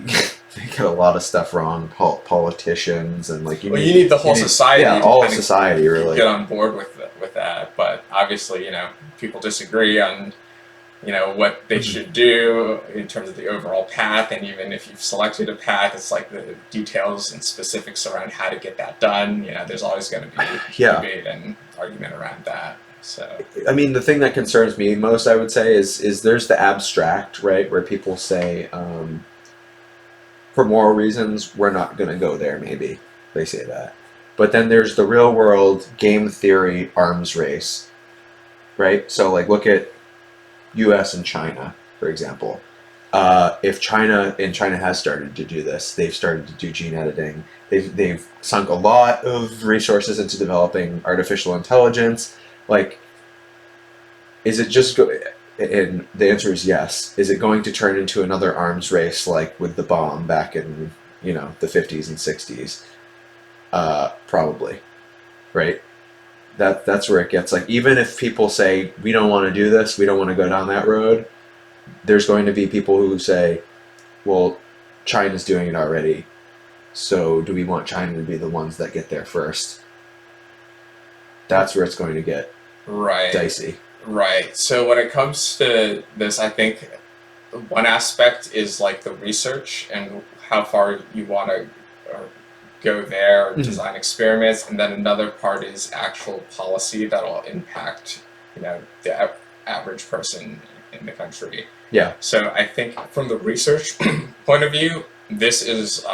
they get a lot of stuff wrong, politicians, and like Well, you need the whole yeah, society to all of kind society of really. get on board with that. But obviously, people disagree on what they Mhm. should do in terms of the overall path, and even if you've selected a path, it's like the details and specifics around how to get that done. There's always going to be Yeah. debate and argument around that. So I mean, the thing that concerns me most, I would say, is there's the abstract, right, where people say, for moral reasons, we're not going to go there. Maybe they say that, but then there's the real world game theory arms race, right? So, like, look at U.S. and China, for example. If China has started to do this, they've started to do gene editing. They've sunk a lot of resources into developing artificial intelligence. Like, is it just go? And the answer is yes. Is it going to turn into another arms race like with the bomb back in the 50s and 60s? Probably, right? That's where it gets like, even if people say we don't want to do this, we don't want to go down that road. There's going to be people who say, well, China's doing it already, so do we want China to be the ones that get there first? That's where it's going to get right, dicey. right. So when it comes to this, I think one aspect is like the research and how far you want to go there, or Mhm. design experiments, and then another part is actual policy that'll impact the average person in the country. Yeah. So I think from the research point of view, this is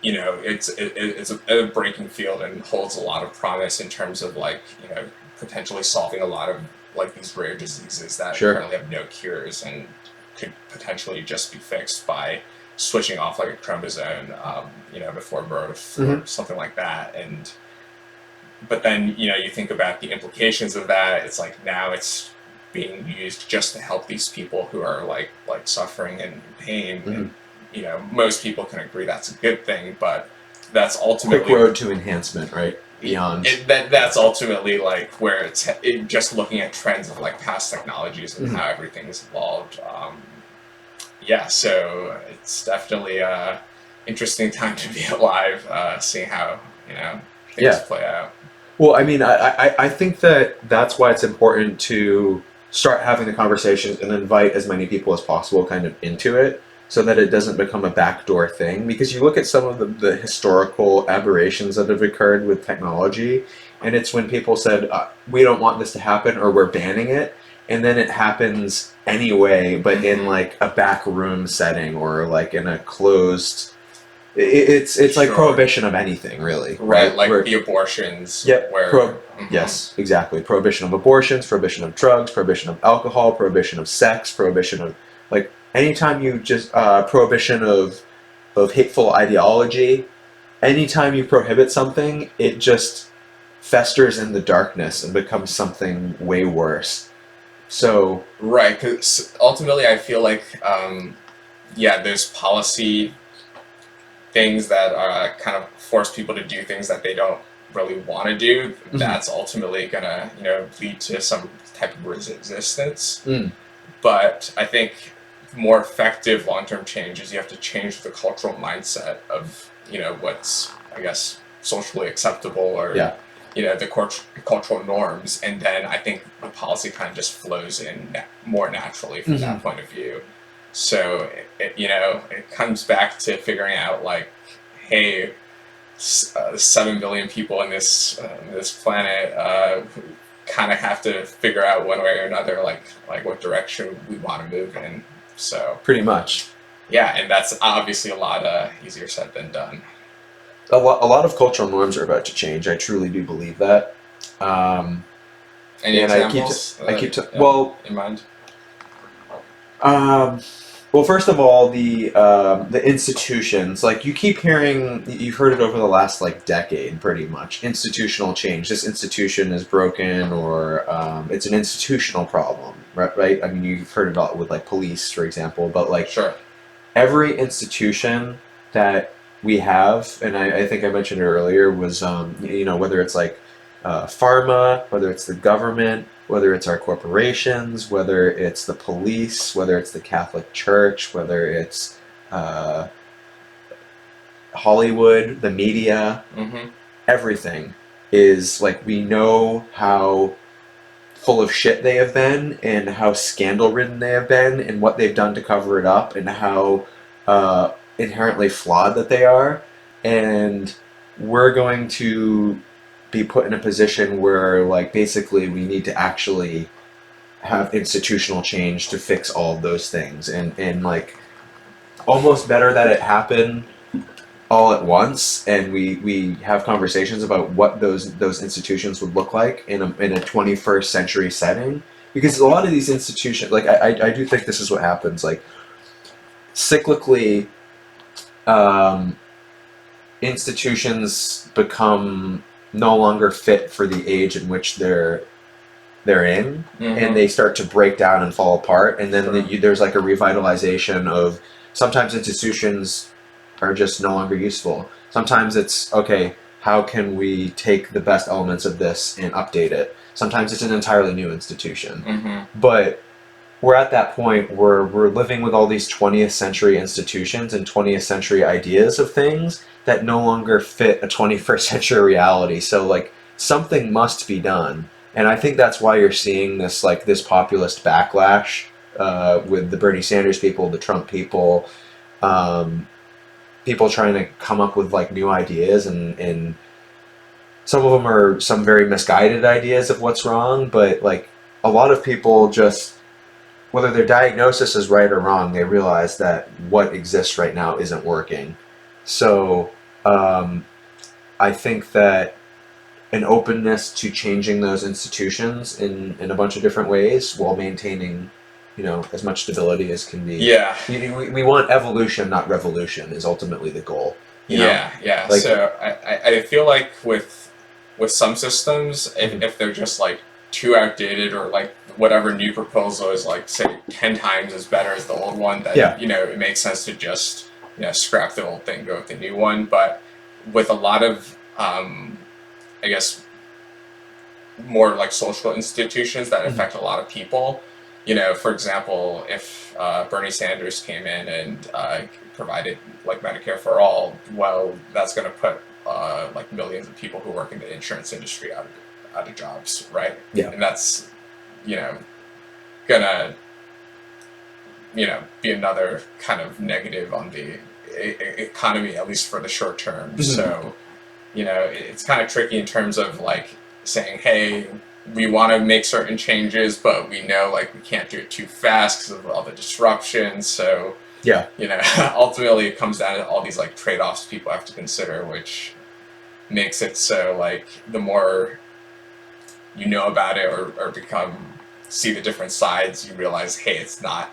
it's a breaking field and holds a lot of promise in terms of like potentially solving a lot of like these rare diseases that Sure. currently have no cures and could potentially just be fixed by switching off like a chromosome before birth or Hmm. something like that. And but then you think about the implications of that. It's like now it's being used just to help these people who are like suffering and in pain. Hmm. And most people can agree that's a good thing, but that's Quick ultimately road to enhancement, right? Beyond. that's ultimately like where just looking at trends of like past technologies and Mhm. how everything's evolved. Yeah, so it's definitely a interesting time to be alive, seeing how things Yeah. play out. Well, I mean, I think that that's why it's important to start having the conversations and invite as many people as possible kind of into it, so that it doesn't become a backdoor thing. Because you look at some of the historical aberrations that have occurred with technology, and it's when people said, we don't want this to happen, or we're banning it, and then it happens anyway, but in like a back room setting, or like in a closed. It's like Sure. prohibition of anything, really, Right, right? like the abortions Yep. where Yes, exactly. Prohibition of abortions, prohibition of drugs, prohibition of alcohol, prohibition of sex, prohibition of, like, anytime you just prohibition of hateful ideology. Anytime you prohibit something, it just festers in the darkness and becomes something way worse. So right, because ultimately I feel like yeah, there's policy things that kind of force people to do things that they don't really want to do. mhm. That's ultimately gonna lead to some type of resistance. Mm. But I think more effective long-term change is you have to change the cultural mindset of what's, I guess, socially acceptable, or Yeah. the cultural norms, and then I think the policy kind of just flows in more naturally from Mhm. that point of view. So it comes back to figuring out like, hey, 7 billion people in this planet kind of have to figure out one way or another like what direction we want to move in. So Pretty much. Yeah, and that's obviously a lot easier said than done. A lot of cultural norms are about to change. I truly do believe that. Um, Any and examples I keep well, in mind? um, well, first of all, the institutions, like you keep hearing, you've heard it over the last like decade, pretty much. Institutional change. This institution is broken, or it's an institutional problem, right? Right. I mean, you've heard about it with like police, for example, but like Sure. every institution that we have, and I think I mentioned it earlier, was whether it's like pharma, whether it's the government, whether it's our corporations, whether it's the police, whether it's the Catholic Church, whether it's uh, Hollywood, the media, Mm-hmm. everything is like we know how full of shit they have been and how scandal ridden they have been and what they've done to cover it up and how inherently flawed that they are. And we're going to be put in a position where, like, basically we need to actually have institutional change to fix all of those things. And like, almost better that it happen all at once, and we have conversations about what those institutions would look like in a 21st century setting, because a lot of these institutions, like I do think this is what happens, like cyclically, um, institutions become no longer fit for the age in which they're in, and Mm-hmm. they start to break down and fall apart, and then Sure. there's like a revitalization of, sometimes institutions are just no longer useful. Sometimes it's okay, how can we take the best elements of this and update it? Sometimes it's an entirely new institution. Mm-hmm. But we're at that point where we're living with all these 20th century institutions and 20th century ideas of things that no longer fit a 21st century reality. So like something must be done. And I think that's why you're seeing this like this populist backlash with the Bernie Sanders people, the Trump people, um, people trying to come up with like new ideas, and some of them are some very misguided ideas of what's wrong, but like a lot of people just, whether their diagnosis is right or wrong, they realize that what exists right now isn't working. So um, I think that an openness to changing those institutions in a bunch of different ways while maintaining, as much stability as can be. Yeah. We want evolution, not revolution, is ultimately the goal. Yeah, yeah. Like, So I feel like with some systems, if they're just like too outdated, or like whatever new proposal is like say 10 times as better as the old one, then Yeah. it makes sense to just scrap the old thing, go with the new one. But with a lot of I guess more like social institutions that affect a lot of people. For example, if Bernie Sanders came in and provided like Medicare for all, well, that's going to put like millions of people who work in the insurance industry out of jobs, right? Yeah. And that's gonna be another kind of negative on the economy, at least for the short term. Mm-hmm. So it's kind of tricky in terms of like saying, hey, we want to make certain changes, but we know like we can't do it too fast because of all the disruptions. So yeah, ultimately it comes down to all these like trade-offs people have to consider, which makes it so like the more you know about it, or see the different sides, you realize, hey, it's not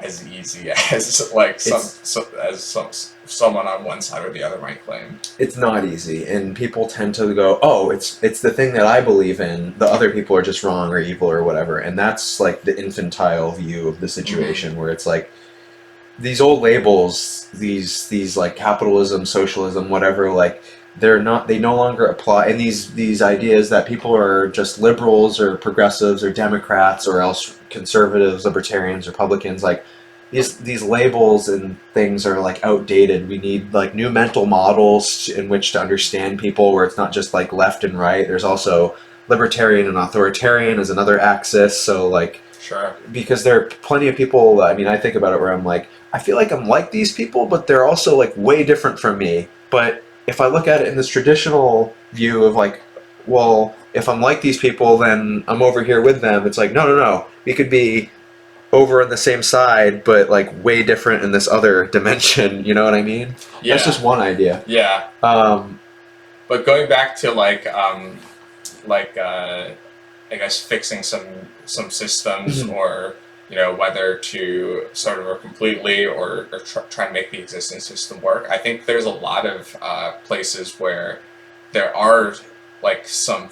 as easy as like someone on one side or the other might claim. It's not easy, and people tend to go, "Oh, it's the thing that I believe in. The other people are just wrong or evil or whatever." And that's like the infantile view of the situation, where it's like these old labels, these like capitalism, socialism, whatever, like they no longer apply, and these ideas that people are just liberals or progressives or Democrats or else conservatives, libertarians, Republicans, like these labels and things are like outdated. We need like new mental models in which to understand people, where it's not just like left and right. There's also libertarian and authoritarian as another axis. So like, sure, because there are plenty of people, I mean, I think about it where I'm like, I feel like I'm like these people, but they're also like way different from me. But if I look at it in this traditional view of like, well, if I'm like these people, then I'm over here with them. It's like, no. We could be over on the same side, but like way different in this other dimension. You know what I mean? Yeah. That's just one idea. Yeah. But going back to I guess fixing some systems, or whether to sort of or completely or try to make the existing system work. I think there's a lot of places where there are like some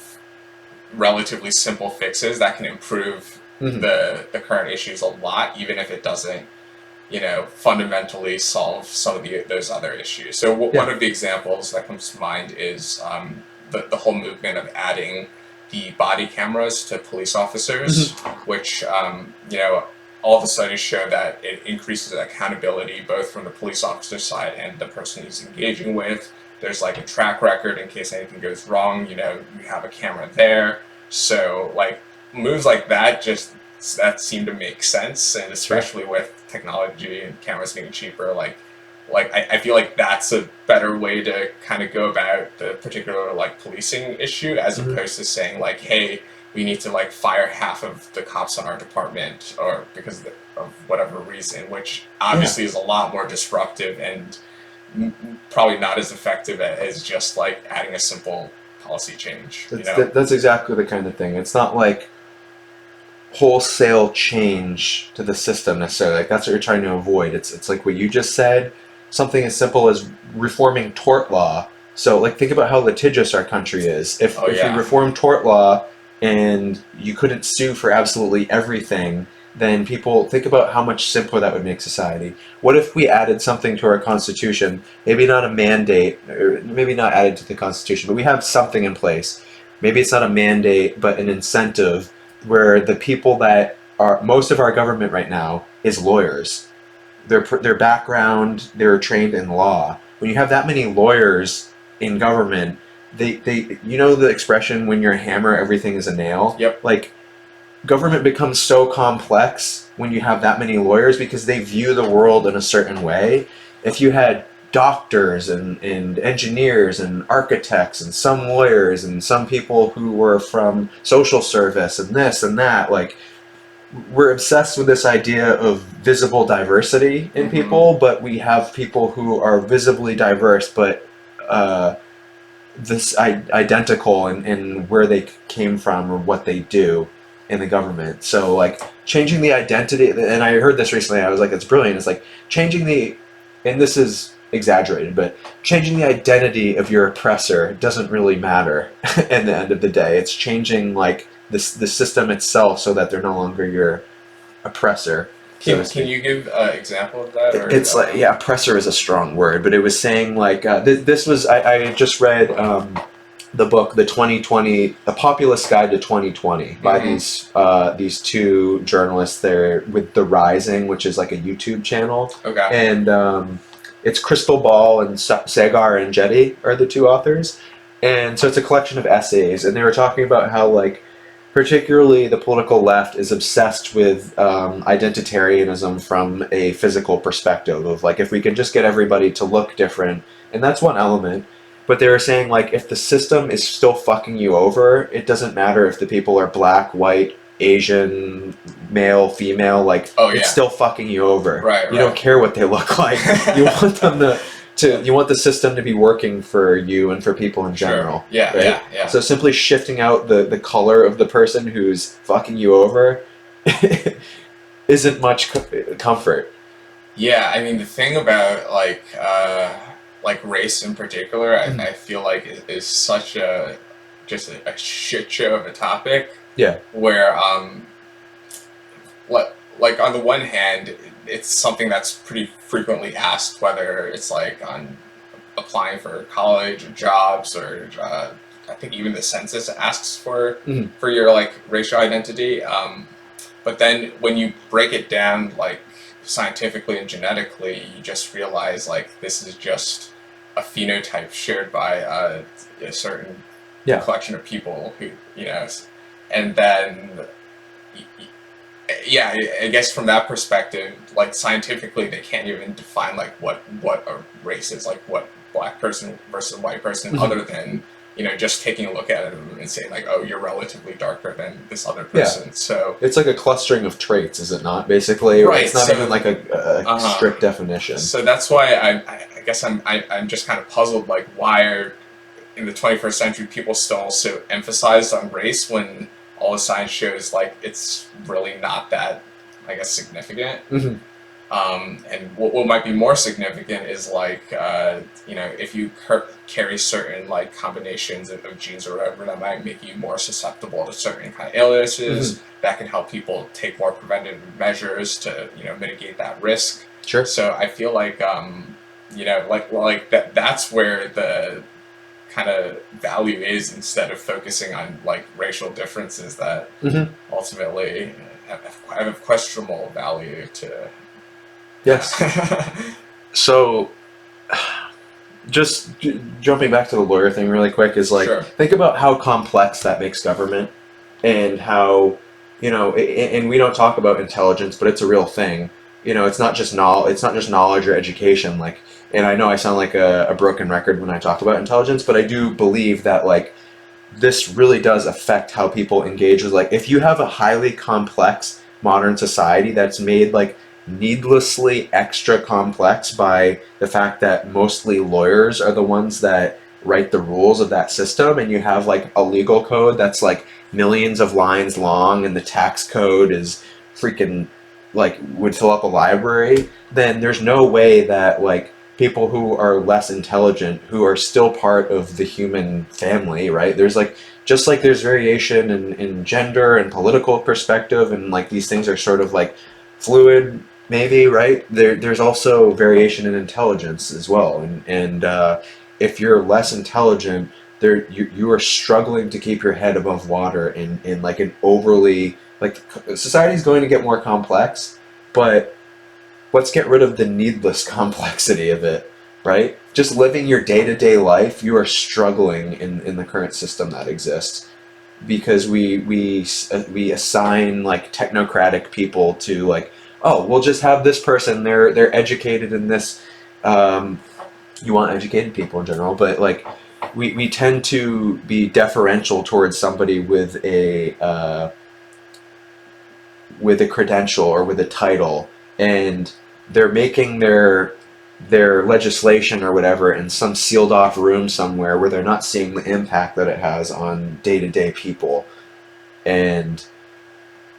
relatively simple fixes that can improve the current issues a lot, even if it doesn't fundamentally solve some of those other issues. So one of the examples that comes to mind is the whole movement of adding the body cameras to police officers, which all the studies show that it increases accountability both from the police officer side and the person he's engaging with. There's like a track record in case anything goes wrong. You have a camera there. So like moves like that that seem to make sense, and especially with technology and cameras getting cheaper, I feel like that's a better way to kind of go about the particular like policing issue, as opposed to saying like, hey, we need to like fire half of the cops on our department, or because of whatever reason, which obviously is a lot more disruptive and probably not as effective as just like adding a simple policy change. That's exactly the kind of thing. It's not like wholesale change to the system necessarily. Like that's what you're trying to avoid. It's like what you just said. Something as simple as reforming tort law. So like think about how litigious our country is. If we reform tort law and you couldn't sue for absolutely everything, then people think about how much simpler that would make society. What if we added something to our Constitution, maybe not a mandate, or maybe not added to the Constitution, but we have something in place. Maybe it's not a mandate, but an incentive where the people that are, most of our government right now is lawyers. Their background, they're trained in law. When you have that many lawyers in government, they the expression, when you're a hammer, everything is a nail? Yep. Like, government becomes so complex when you have that many lawyers because they view the world in a certain way. If you had doctors and engineers and architects and some lawyers and some people who were from social service and this and that, like, we're obsessed with this idea of visible diversity in people, but we have people who are visibly diverse but identical in where they came from or what they do in the government. So like changing the identity, and I heard this recently, I was like, it's brilliant. It's like changing and this is exaggerated, but changing the identity of your oppressor doesn't really matter at the end of the day. It's changing like the system itself so that they're no longer your oppressor. Can you give an example of that? Or, it's like, oppressor is a strong word, but it was saying like, this was, I just read the book, The 2020, A Populist Guide to 2020 by these two journalists there with The Rising, which is like a YouTube channel. Okay. And it's Crystal Ball and Sagar and Jetty are the two authors. And so it's a collection of essays, and they were talking about how like particularly the political left is obsessed with identitarianism from a physical perspective of like, if we can just get everybody to look different, and that's one element. But they were saying like, if the system is still fucking you over, it doesn't matter if the people are black, white, Asian, male, female, like it's still fucking you over. Right. You don't care what they look like. You want them you want the system to be working for you and for people in general. Sure. Yeah, right? yeah. So simply shifting out the color of the person who's fucking you over isn't much comfort. Yeah, I mean the thing about like race in particular, I feel like is such just a shit show of a topic. Yeah. Where like on the one hand, it's something that's pretty frequently asked, whether it's like on applying for college or jobs, or I think even the census asks for your like racial identity. But then when you break it down like scientifically and genetically, you just realize like this is just a phenotype shared by a certain collection of people who and then. Yeah, I guess from that perspective, like scientifically, they can't even define like what a race is, like what black person versus white person, other than just taking a look at them and saying like, oh, you're relatively darker than this other Yeah. person. So It's like a clustering of traits, is it not? Basically, right. it's not So even like a strict definition. so that's why I guess I'm just kind of puzzled, like why are in the 21st century people still so emphasized on race when all the science shows like it's really not that, I guess, significant. Hmm. And what might be more significant is like if you carry certain like combinations of genes or whatever that might make you more susceptible to certain kind of illnesses, that can help people take more preventative measures to mitigate that risk. Sure. So I feel like that's where the kind of value is, instead of focusing on like racial differences that ultimately have questionable value to. Yes. So, just jumping back to the lawyer thing really quick is like, Sure. think about how complex that makes government, and how, and we don't talk about intelligence, but it's a real thing. It's not just knowledge or education. Like, and I know I sound like a broken record when I talk about intelligence, but I do believe that like this really does affect how people engage with, like, if you have a highly complex modern society that's made like needlessly extra complex by the fact that mostly lawyers are the ones that write the rules of that system, and you have like a legal code that's like millions of lines long, and the tax code is freaking like would fill up a library, then there's no way that like people who are less intelligent, who are still part of the human family, right? There's like, just like there's variation in gender and political perspective, and like these things are sort of like fluid, maybe, right? There's also variation in intelligence as well, and if you're less intelligent, you are struggling to keep your head above water in like an overly, like, society's going to get more complex, but let's get rid of the needless complexity of it, right? Just living your day-to-day life, you are struggling in the current system that exists, because we assign like technocratic people to like, oh, we'll just have this person, they're educated in this. You want educated people in general, but like we tend to be deferential towards somebody with a credential or with a title, and they're making their legislation or whatever in some sealed off room somewhere where they're not seeing the impact that it has on day-to-day people. And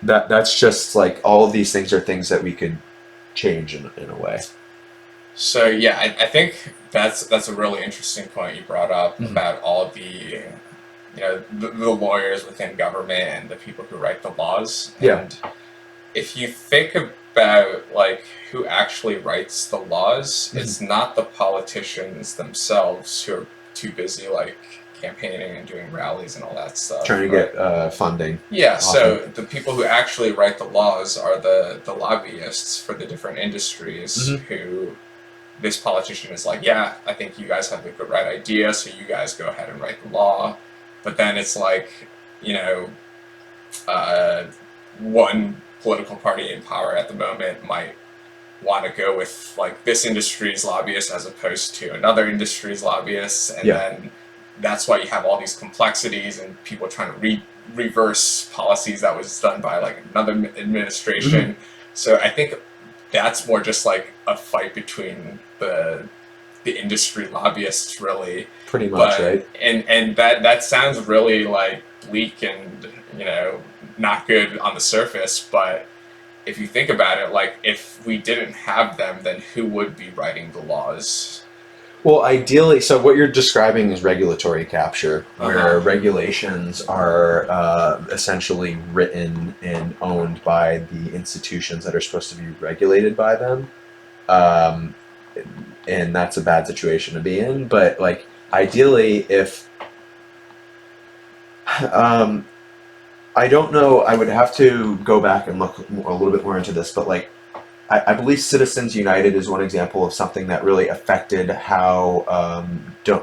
that's just like, all of these things are things that we could change in a way. So yeah, I think that's a really interesting point you brought up about all of the the lawyers within government and the people who write the laws. Yeah. And if you think about like who actually writes the laws, it's not the politicians themselves who are too busy like campaigning and doing rallies and all that stuff. Trying to get funding. Yeah, so Often. the people who actually write the laws are the lobbyists for the different industries who this politician is like, yeah, I think you guys have the right idea, so you guys go ahead and write the law. But then it's like, one political party in power at the moment might want to go with like this industry's lobbyist as opposed to another industry's lobbyist, and then that's why you have all these complexities and people trying to reverse policies that was done by like another administration. So I think that's more just like a fight between the industry lobbyists, really. Pretty much, right? And that sounds really like bleak and not good on the surface, but if you think about it, like if we didn't have them, then who would be writing the laws? Well, ideally, so what you're describing is regulatory capture, where regulations are essentially written and owned by the institutions that are supposed to be regulated by them. And that's a bad situation to be in. But like, ideally, if I don't know, I would have to go back and look a little bit more into this, but like, I believe Citizens United is one example of something that really affected how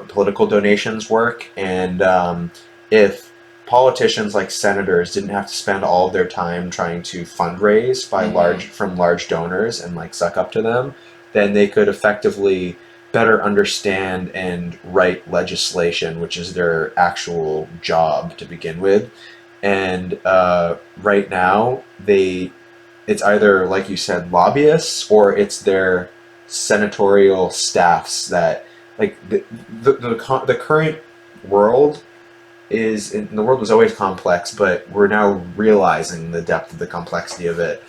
political donations work. And if politicians like senators didn't have to spend all of their time trying to fundraise from large donors and like suck up to them, then they could effectively better understand and write legislation, which is their actual job to begin with. And right now, it's either, like you said, lobbyists, or it's their senatorial staffs that, like, the current world and the world was always complex, but we're now realizing the depth of the complexity of it.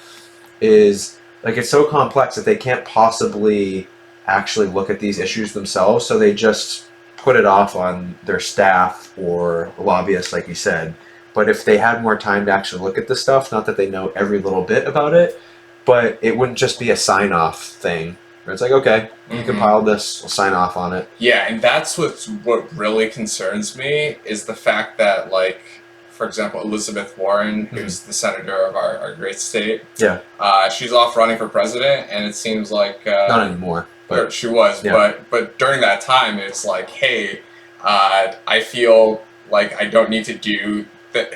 Is like, it's so complex that they can't possibly actually look at these issues themselves, so they just put it off on their staff or lobbyists, like you said. But if they had more time to actually look at this stuff, not that they know every little bit about it, but it wouldn't just be a sign-off thing where it's like, okay, you compiled this, we'll sign off on it. Yeah, and that's what really concerns me is the fact that, like, for example, Elizabeth Warren, who's the senator of our great state, Yeah, she's off running for president, and it seems like not anymore, but she was, yeah. but during that time, it's like, hey, I feel like I don't need to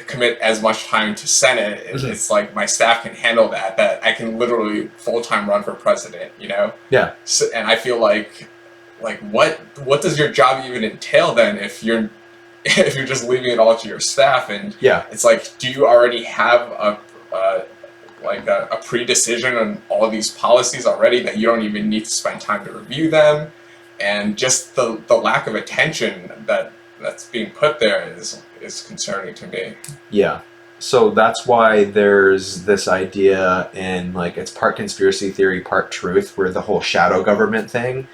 commit as much time to Senate. It's like my staff can handle that. That I can literally full-time run for president. You know. Yeah. So, and I feel like what does your job even entail then if you're if you're just leaving it all to your staff? And Yeah. it's like, do you already have a pre-decision on all of these policies already that you don't even need to spend time to review them? And just the lack of attention that's being put there is concerning to me. Yeah. So that's why there's this idea, and like, it's part conspiracy theory, part truth, where the whole shadow government thing.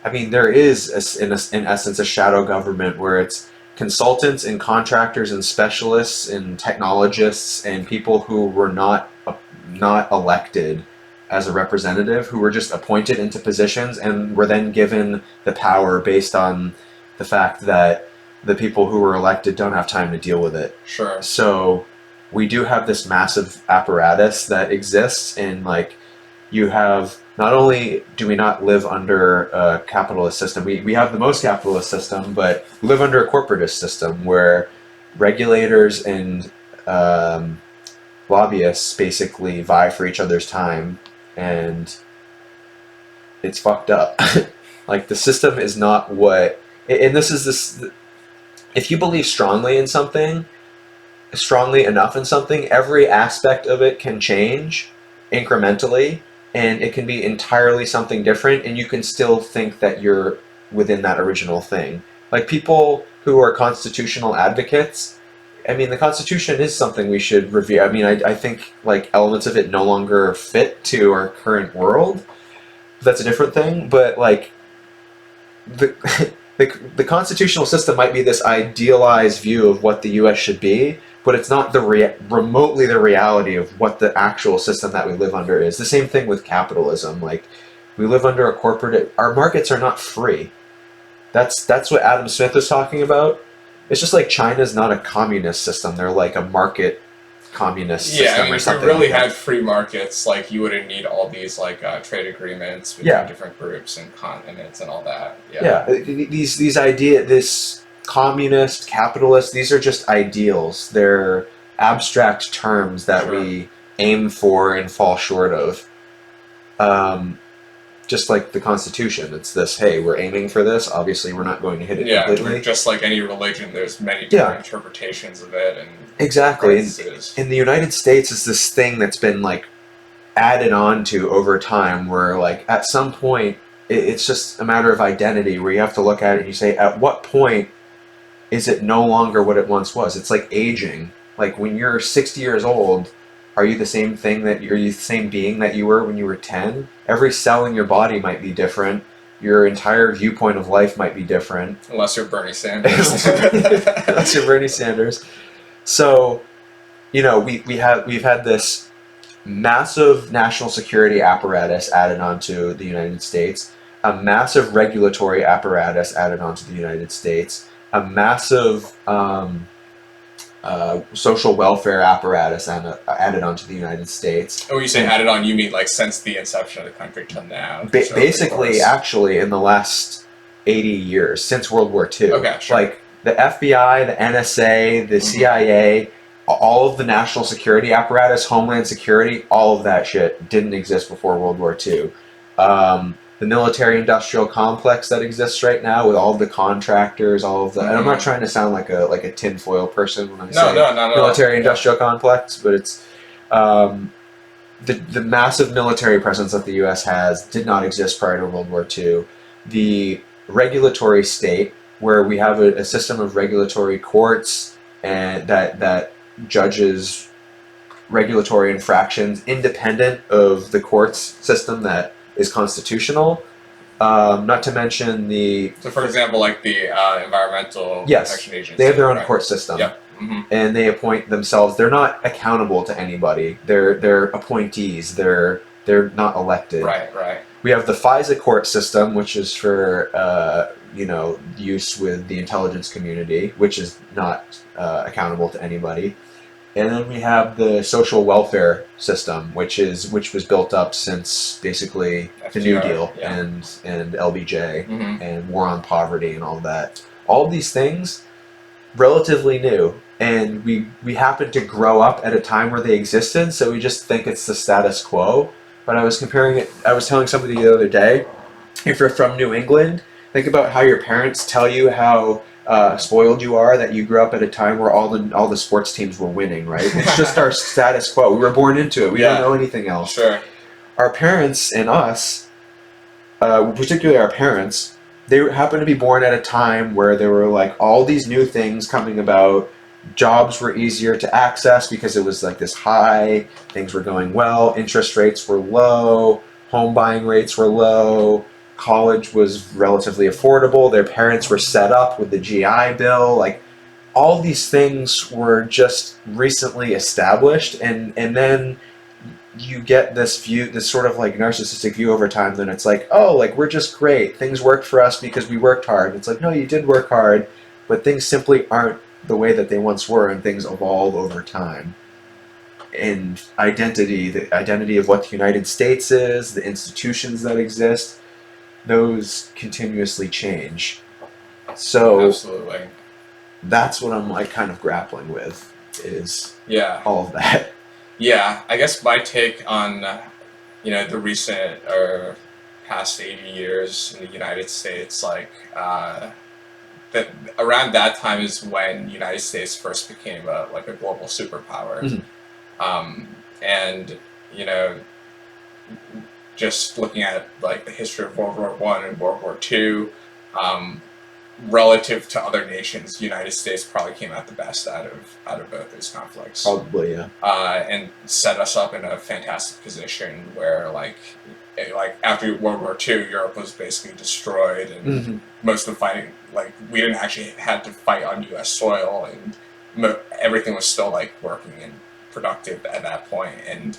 I mean, there is in essence a shadow government where it's consultants and contractors and specialists and technologists and people who were not elected as a representative, who were just appointed into positions and were then given the power based on the fact that the people who were elected don't have time to deal with it. Sure. So we do have this massive apparatus that exists, and like, you have, not only do we not live under a capitalist system, we have the most capitalist system, but we live under a corporatist system where regulators and lobbyists basically vie for each other's time, and it's fucked up. Like, the system is not what, and if you believe strongly enough in something, every aspect of it can change incrementally, and it can be entirely something different, and you can still think that you're within that original thing. Like, people who are constitutional advocates, I mean, the Constitution is something we should review. I mean, I think, like, elements of it no longer fit to our current world. That's a different thing, but, like, the constitutional system might be this idealized view of what the U.S. should be, but it's not remotely the reality of what the actual system that we live under is. The same thing with capitalism. Like, we live under a corporate. Our markets are not free. That's what Adam Smith is talking about. It's just like China's not a communist system. They're like a market communist system, I mean, or if something. we really like had free markets, like, you wouldn't need all these like trade agreements between different groups and continents and all that. Yeah. These ideas, this communist, capitalist, these are just ideals. They're abstract terms that we aim for and fall short of. Just like the Constitution, it's this, hey, we're aiming for this, obviously we're not going to hit it completely. Just like any religion, there's many different interpretations of it. And exactly. In the United States, it's this thing that's been like added on to over time, where like at some point, it's just a matter of identity, where you have to look at it and you say, at what point is it no longer what it once was? It's like aging. Like, when you're 60 years old, are you the same the same being that you were when you were 10? Every cell in your body might be different. Your entire viewpoint of life might be different. Unless you're Bernie Sanders. Unless you're Bernie Sanders. So, you know, we've had this massive national security apparatus added onto the United States, a massive regulatory apparatus added onto the United States, a massive social welfare apparatus added onto the United States. Oh, you say added on, you mean like since the inception of the country till now? Basically, actually, in the last 80 years, since World War II. Okay, sure. Like, the FBI, the NSA, the CIA, all of the national security apparatus, Homeland Security, all of that shit didn't exist before World War II. the military-industrial complex that exists right now with all of the contractors, all of the. And I'm not trying to sound like a tinfoil person when I say military-industrial complex, but it's the massive military presence that the U.S. has did not exist prior to World War II. The regulatory state, where we have a system of regulatory courts and that judges regulatory infractions independent of the courts system that is constitutional. Not to mention the. So, for example, like the environmental protection agency, they have their own court system. Yep. And they appoint themselves. They're not accountable to anybody. They're appointees. They're not elected. Right. We have the FISA court system, which is for use with the intelligence community, which is not accountable to anybody. And then we have the social welfare system, which was built up since basically FDR, the New Deal and LBJ and War on Poverty and all of that. All of these things, relatively new. And we happen to grow up at a time where they existed, so we just think it's the status quo. But I was comparing it, I was telling somebody the other day, if you're from New England, think about how your parents tell you how spoiled you are, that you grew up at a time where all the sports teams were winning, right? It's just our status quo. We were born into it. We don't know anything else. Sure. Our parents and us, particularly our parents, they happen to be born at a time where there were like all these new things coming about. Jobs were easier to access because it was like this high, things were going well, interest rates were low, home buying rates were low, college was relatively affordable, their parents were set up with the GI Bill, like all these things were just recently established, and then you get this view, this sort of like narcissistic view over time, then it's like, oh, like we're just great, things worked for us because we worked hard. It's like, no, you did work hard, but things simply aren't the way that they once were, and things evolve over time. And the identity of what the United States is, the institutions that exist, those continuously change. So absolutely, that's what I'm like kind of grappling with, is all of that. Yeah, I guess my take on the recent or past 80 years in the United States, like that around that time is when the United States first became a global superpower. And just looking at like the history of World War I and World War II, relative to other nations, the United States probably came out the best out of both those conflicts. Probably, yeah. And set us up in a fantastic position where like after World War II, Europe was basically destroyed, and most of the fighting, like we didn't actually have to fight on U.S. soil, and everything was still like working and productive at that point. And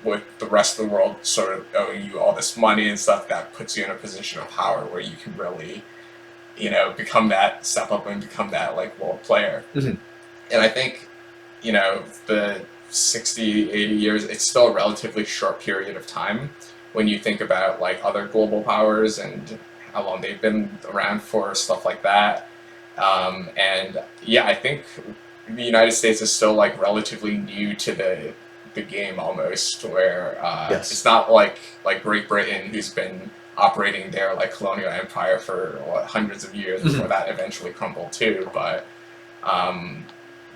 with the rest of the world sort of owing you all this money and stuff, that puts you in a position of power where you can really, step up and become that like world player. And I think, the 60, 80 years, it's still a relatively short period of time when you think about like other global powers and how long they've been around for, stuff like that. And yeah, I think the United States is still like relatively new to the game almost, where it's not like Great Britain, who's been operating their like colonial empire for hundreds of years before that eventually crumbled too. But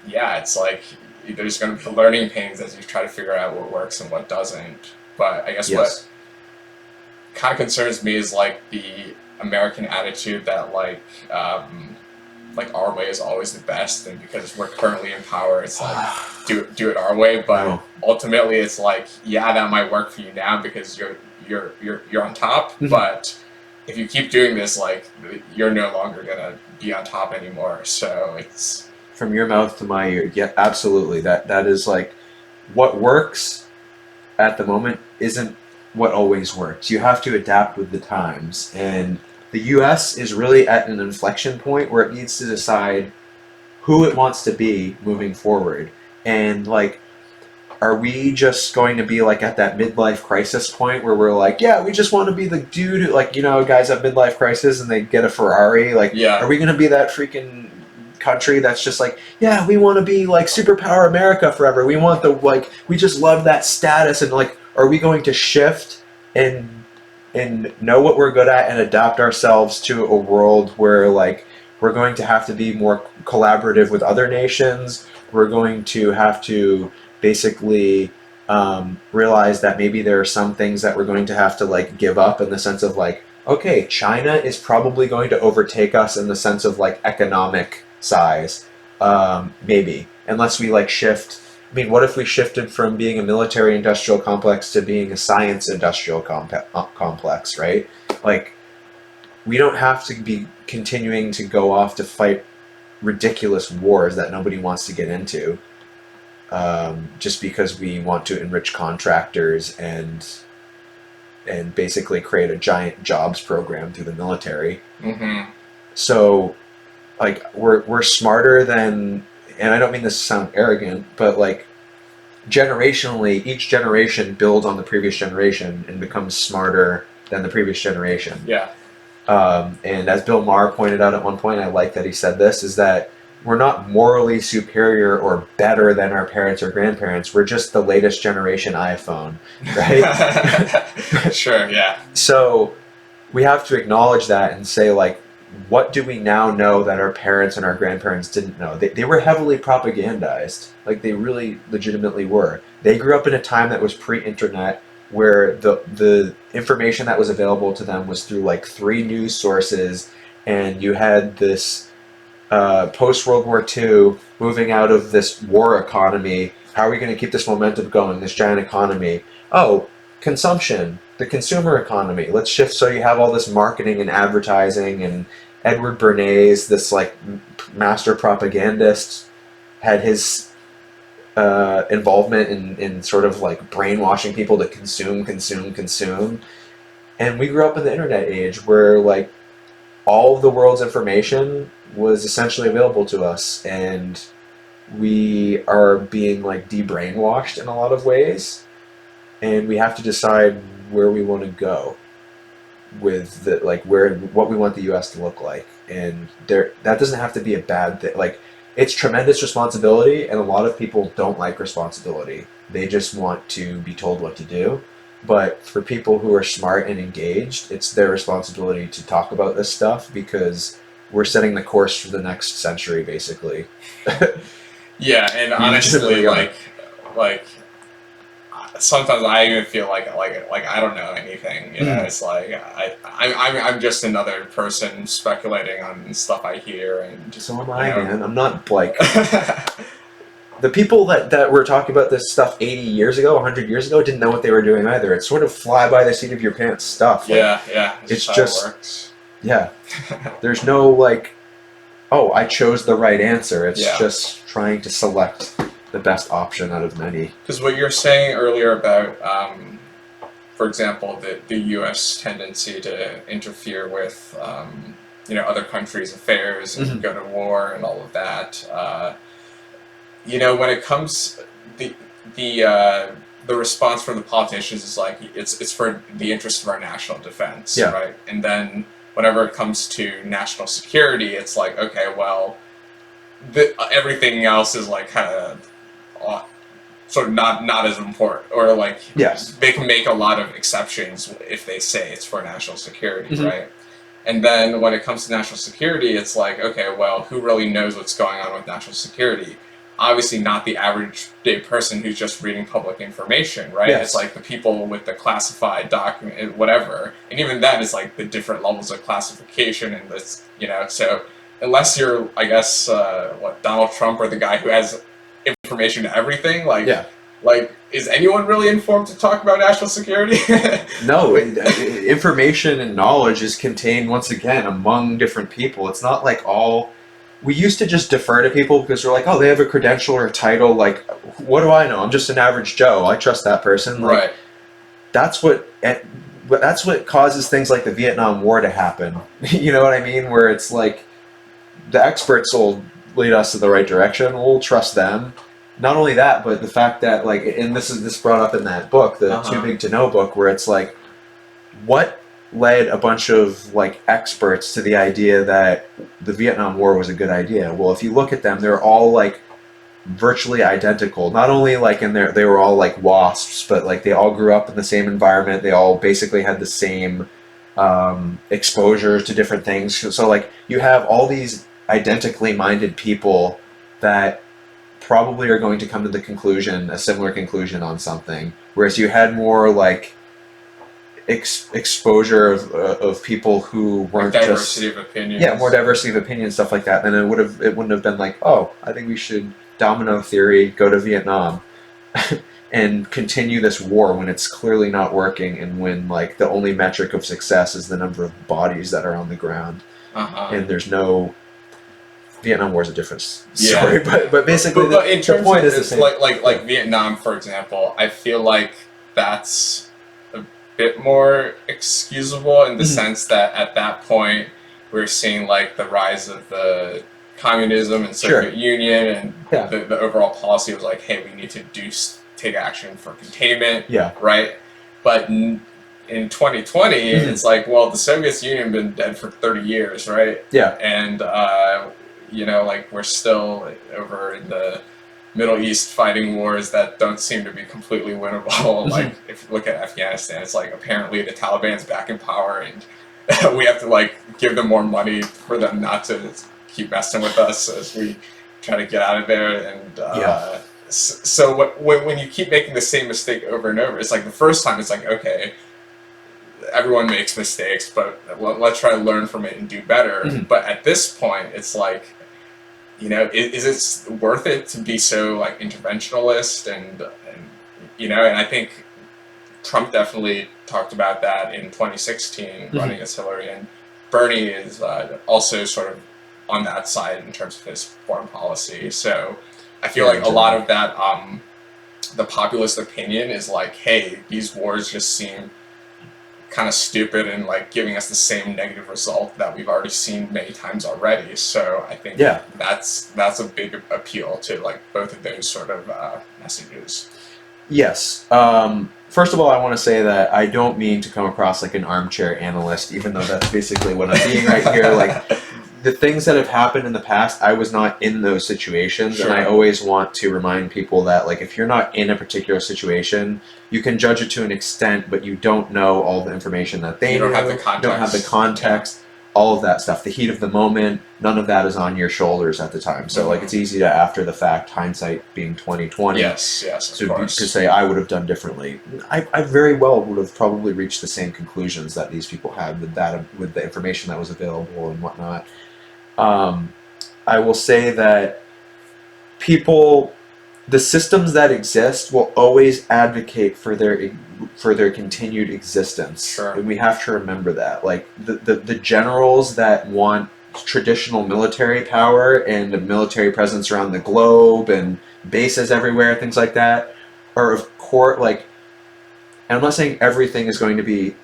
it's like there's going to be learning pains as you try to figure out what works and what doesn't. But I guess what kind of concerns me is like the American attitude that like our way is always the best, and because we're currently in power, it's like do it our way. But ultimately, it's like that might work for you now because you're on top. But if you keep doing this, like you're no longer gonna be on top anymore. So it's from your mouth to my ear. Yeah, absolutely. That is like what works at the moment isn't what always works. You have to adapt with the times, and the U.S. is really at an inflection point where it needs to decide who it wants to be moving forward. And like, are we just going to be like at that midlife crisis point where we're like, yeah, we just want to be the dude who, like, guys have midlife crisis and they get a Ferrari. Like, are we going to be that freaking country that's just like, yeah, we want to be like superpower America forever. We want we just love that status. And like, are we going to shift and know what we're good at and adapt ourselves to a world where like we're going to have to be more collaborative with other nations. We're going to have to basically realize that maybe there are some things that we're going to have to like give up in the sense of like, okay, China is probably going to overtake us in the sense of like economic size, maybe, unless we like shift. I mean, what if we shifted from being a military industrial complex to being a science industrial complex, right? Like, we don't have to be continuing to go off to fight ridiculous wars that nobody wants to get into, just because we want to enrich contractors and basically create a giant jobs program through the military. Mm-hmm. So, like, we're smarter than, and I don't mean this to sound arrogant, but like generationally, each generation builds on the previous generation and becomes smarter than the previous generation. Yeah. And as Bill Maher pointed out at one point, I like that he said this, is that we're not morally superior or better than our parents or grandparents. We're just the latest generation iPhone, right? Sure, yeah. So we have to acknowledge that and say, like, what do we now know that our parents and our grandparents didn't know? They were heavily propagandized. Like, they really legitimately were. They grew up in a time that was pre-internet, where the information that was available to them was through like 3 news sources, and you had this post-World War II moving out of this war economy. How are we going to keep this momentum going, this giant economy? Oh, consumption, the consumer economy. Let's shift so you have all this marketing and advertising, and Edward Bernays, this like master propagandist, had his involvement in sort of like brainwashing people to consume. And we grew up in the internet age where like all of the world's information was essentially available to us, and we are being like de-brainwashed in a lot of ways, and we have to decide where we want to go with the like what we want the US to look like. And that doesn't have to be a bad thing. Like, it's tremendous responsibility, and a lot of people don't like responsibility. They just want to be told what to do. But for people who are smart and engaged, it's their responsibility to talk about this stuff, because we're setting the course for the next century, basically. Yeah, and honestly, like sometimes I even feel like I don't know anything. You know, it's like I'm just another person speculating on stuff I hear, and just, so am I, man. I'm not like the people that were talking about this stuff 80 years ago, 100 years ago, didn't know what they were doing either. It's sort of fly by the seat of your pants stuff. Yeah, yeah. It's just, it works. Yeah. There's no like, oh, I chose the right answer. It's just trying to select the best option out of many. Because what you're saying earlier about, for example, the U.S. tendency to interfere with, other countries' affairs and go to war and all of that. When it comes the response from the politicians is like it's for the interest of our national defense, right? And then whenever it comes to national security, it's like, okay, well, everything else is like kind of sort of not as important, or like they can make a lot of exceptions if they say it's for national security, right? And then when it comes to national security, it's like, okay, well, who really knows what's going on with national security? Obviously not the average day person who's just reading public information, right? Yes. It's like the people with the classified document, whatever. And even then, it's like the different levels of classification, and this, so unless you're, I guess, Donald Trump, or the guy who has information to everything, like, is anyone really informed to talk about national security? No, information and knowledge is contained, once again, among different people. It's not like we used to just defer to people because we're like, oh, they have a credential or a title. Like, what do I know? I'm just an average Joe. I trust that person. Like, right. That's what causes things like the Vietnam War to happen. You know what I mean? Where it's like the experts will lead us in the right direction. We'll trust them. Not only that, but the fact that, like, and this brought up in that book, the Too Big to Know book, where it's like, what led a bunch of like experts to the idea that the Vietnam War was a good idea? Well, if you look at them, they're all like virtually identical. Not only like in their, they were all like wasps, but like they all grew up in the same environment. They all basically had the same exposure to different things. So like you have all these identically minded people that probably are going to come to the conclusion, a similar conclusion on something. Whereas you had more like exposure of people who weren't like just, diversity of opinions. yeah, more diversity of opinion, stuff like that. Then it wouldn't have been like, oh, I think we should domino theory, go to Vietnam, and continue this war when it's clearly not working, and when like the only metric of success is the number of bodies that are on the ground, and there's no. Vietnam War is a different story, but basically but in terms the point of is the same. like Vietnam, for example, I feel like that's a bit more excusable in the sense that at that point we're seeing like the rise of the communism and Soviet Union, and the overall policy was like, hey, we need to take action for containment, right? But in 2020, it's like, well, the Soviet Union been dead for 30 years, right? And you know, like we're still over in the Middle East fighting wars that don't seem to be completely winnable. Like if you look at Afghanistan, it's like apparently the Taliban's back in power, and we have to like give them more money for them not to keep messing with us as we try to get out of there. And so when you keep making the same mistake over and over, it's like the first time it's like, okay, everyone makes mistakes, but let's try to learn from it and do better. But at this point, it's like, you know, is it worth it to be so like interventionalist and you know? And I think Trump definitely talked about that in 2016 running as Hillary, and Bernie is also sort of on that side in terms of his foreign policy. So I feel like a lot of that, the populist opinion is like, hey, these wars just seem kind of stupid and like giving us the same negative result that we've already seen many times already. So I think that's a big appeal to like both of those sort of messages. Yes. First of all, I want to say that I don't mean to come across like an armchair analyst, even though that's basically what I'm being right here. Like the things that have happened in the past, I was not in those situations, and I always want to remind people that like if you're not in a particular situation, you can judge it to an extent, but you don't know all the information that they know. You don't have the context. All of that stuff, the heat of the moment, none of that is on your shoulders at the time. So like it's easy to, after the fact, hindsight being 2020, to say I would have done differently. I very well would have probably reached the same conclusions that these people had with that, with the information that was available and whatnot. I will say that the systems that exist will always advocate for their continued existence, and we have to remember that. Like the generals that want traditional military power and a military presence around the globe and bases everywhere, things like that, are of course like. And I'm not saying everything is going to be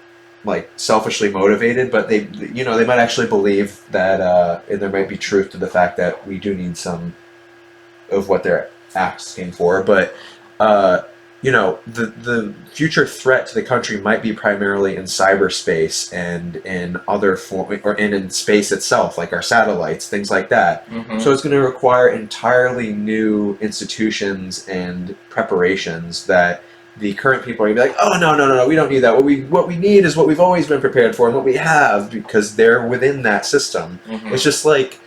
like selfishly motivated, but they might actually believe that, and there might be truth to the fact that we do need some of what they're asking for. But the future threat to the country might be primarily in cyberspace and in other form, or in space itself, like our satellites, things like that. So it's going to require entirely new institutions and preparations that the current people are going to be like, oh, no, we don't need that. What we need is what we've always been prepared for and what we have, because they're within that system. It's just like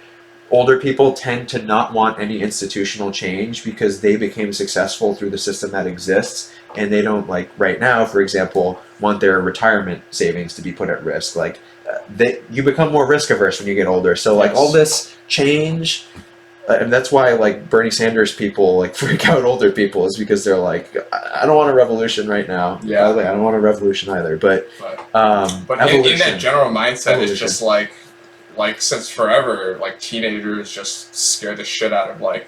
older people tend to not want any institutional change because they became successful through the system that exists, and they don't, like right now, for example, want their retirement savings to be put at risk. Like you become more risk averse when you get older. So like all this change. And that's why like Bernie Sanders people like freak out older people, is because they're like, I don't want a revolution right now. By the way, I don't want a revolution either. But in that general mindset, it's just like since forever, like teenagers just scare the shit out of like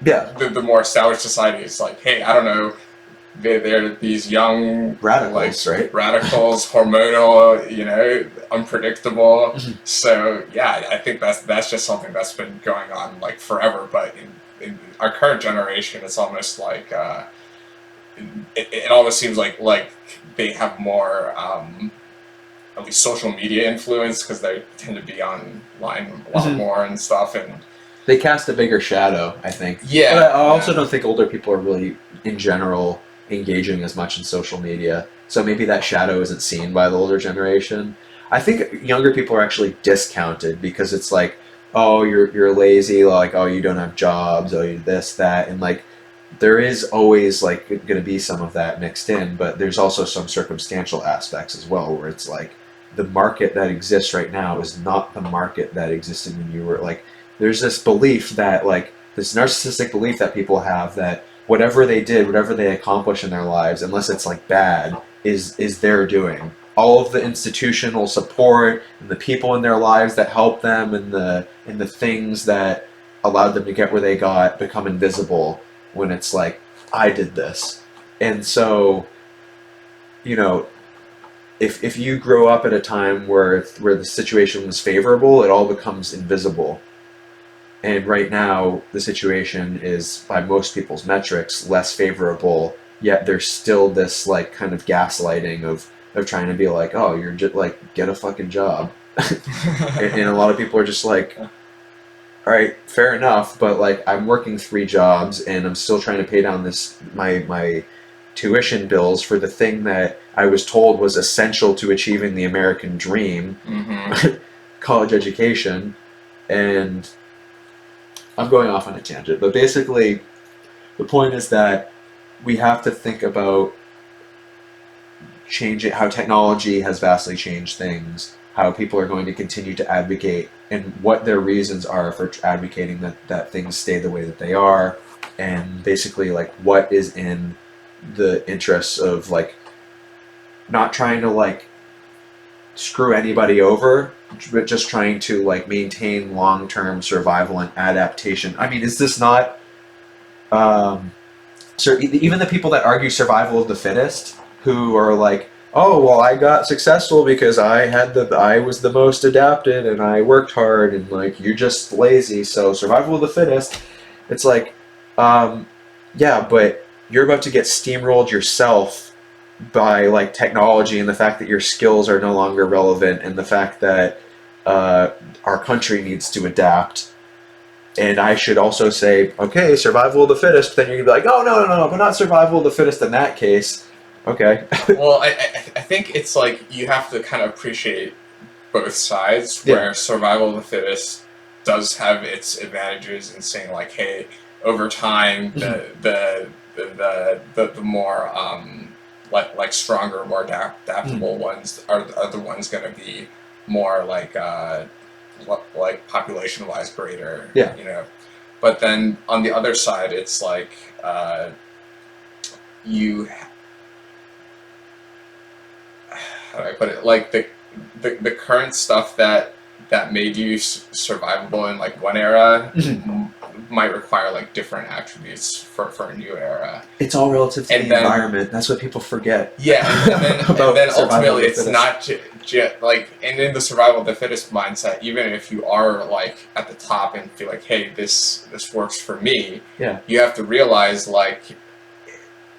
the more established society. It's like, hey, I don't know, they're these young radicals, right? Radicals, hormonal, unpredictable. So yeah, I think that's just something that's been going on like forever. But in our current generation, it's almost like it almost seems like they have more at least social media influence, because they tend to be online a lot more and stuff, and they cast a bigger shadow, I think. Yeah. But I also yeah. don't think older people are really, in general, engaging as much in social media. So maybe that shadow isn't seen by the older generation. I think younger people are actually discounted because it's like, oh, you're lazy, like, oh, you don't have jobs, oh, you this, that, and like, there is always like going to be some of that mixed in, but there's also some circumstantial aspects as well, where it's like the market that exists right now is not the market that existed when you were like. There's this belief that like this narcissistic belief that people have that whatever they did, whatever they accomplish in their lives, unless it's like bad, is their doing. All of the institutional support and the people in their lives that help them and the things that allowed them to get where they got become invisible when it's like I did this. And so, you know, if you grow up at a time where the situation was favorable, it all becomes invisible. And right now, the situation is, by most people's metrics, less favorable. Yet there's still this like kind of gaslighting of trying to be like, oh, you're just like get a fucking job, and a lot of people are just like, all right, fair enough, but like I'm working 3 jobs and I'm still trying to pay down this my tuition bills for the thing that I was told was essential to achieving the American dream, college education, and I'm going off on a tangent, but basically, the point is that we have to think about changing how technology has vastly changed things, how people are going to continue to advocate, and what their reasons are for advocating that things stay the way that they are, and basically like what is in the interests of like not trying to like screw anybody over, but just trying to like maintain long-term survival and adaptation. I mean, is this not so even the people that argue survival of the fittest, who are like, oh well, I got successful because I was the most adapted and I worked hard, and like you're just lazy, so survival of the fittest. It's like, yeah, but you're about to get steamrolled yourself by like technology and the fact that your skills are no longer relevant and the fact that our country needs to adapt. And I should also say, okay, survival of the fittest. But then you're gonna be like, oh no, but not survival of the fittest in that case. Okay. Well, I think it's like you have to kind of appreciate both sides. Yeah. Where survival of the fittest does have its advantages in saying like, hey, over time the more like stronger, more adaptable ones are the ones going to be more like population wise greater. Yeah. You know, but then on the other side, it's like you. How do I put it? Like the current stuff that made you survivable in like one era might require like different attributes for a new era. It's all relative to And the then- environment. That's what people forget. Yeah, and About then survival ultimately of the it's not like, and in the survival of the fittest mindset, even if you are like at the top and feel like, hey, this works for me, Yeah. you have to realize like,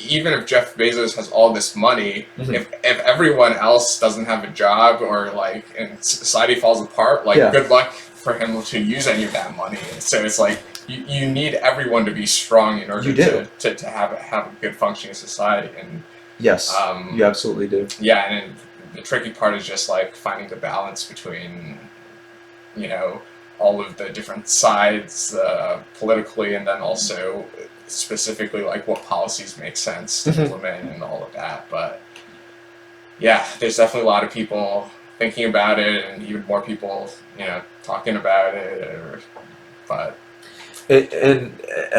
even if Jeff Bezos has all this money, if everyone else doesn't have a job or like and society falls apart, like good luck for him to use any of that money. So it's like you need everyone to be strong in order to have a good functioning society. And yes, you absolutely do. Yeah, and the tricky part is just like finding the balance between, you know, all of the different sides politically, and then also specifically like what policies make sense to implement and all of that. But yeah, there's definitely a lot of people thinking about it, and even more people, you know, talking about it. But and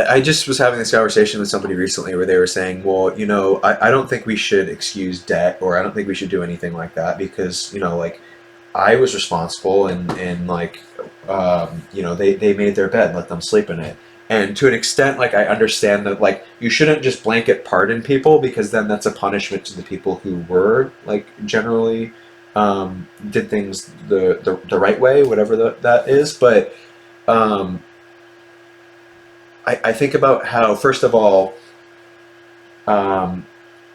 I just was having this conversation with somebody recently where they were saying, well, you know, I don't think we should excuse debt, or I don't think we should do anything like that because, you know, like I was responsible and like, you know, they made their bed, let them sleep in it. And to an extent, like I understand that like you shouldn't just blanket pardon people, because then that's a punishment to the people who were like generally did things the right way, whatever that is. But I think about how, first of all,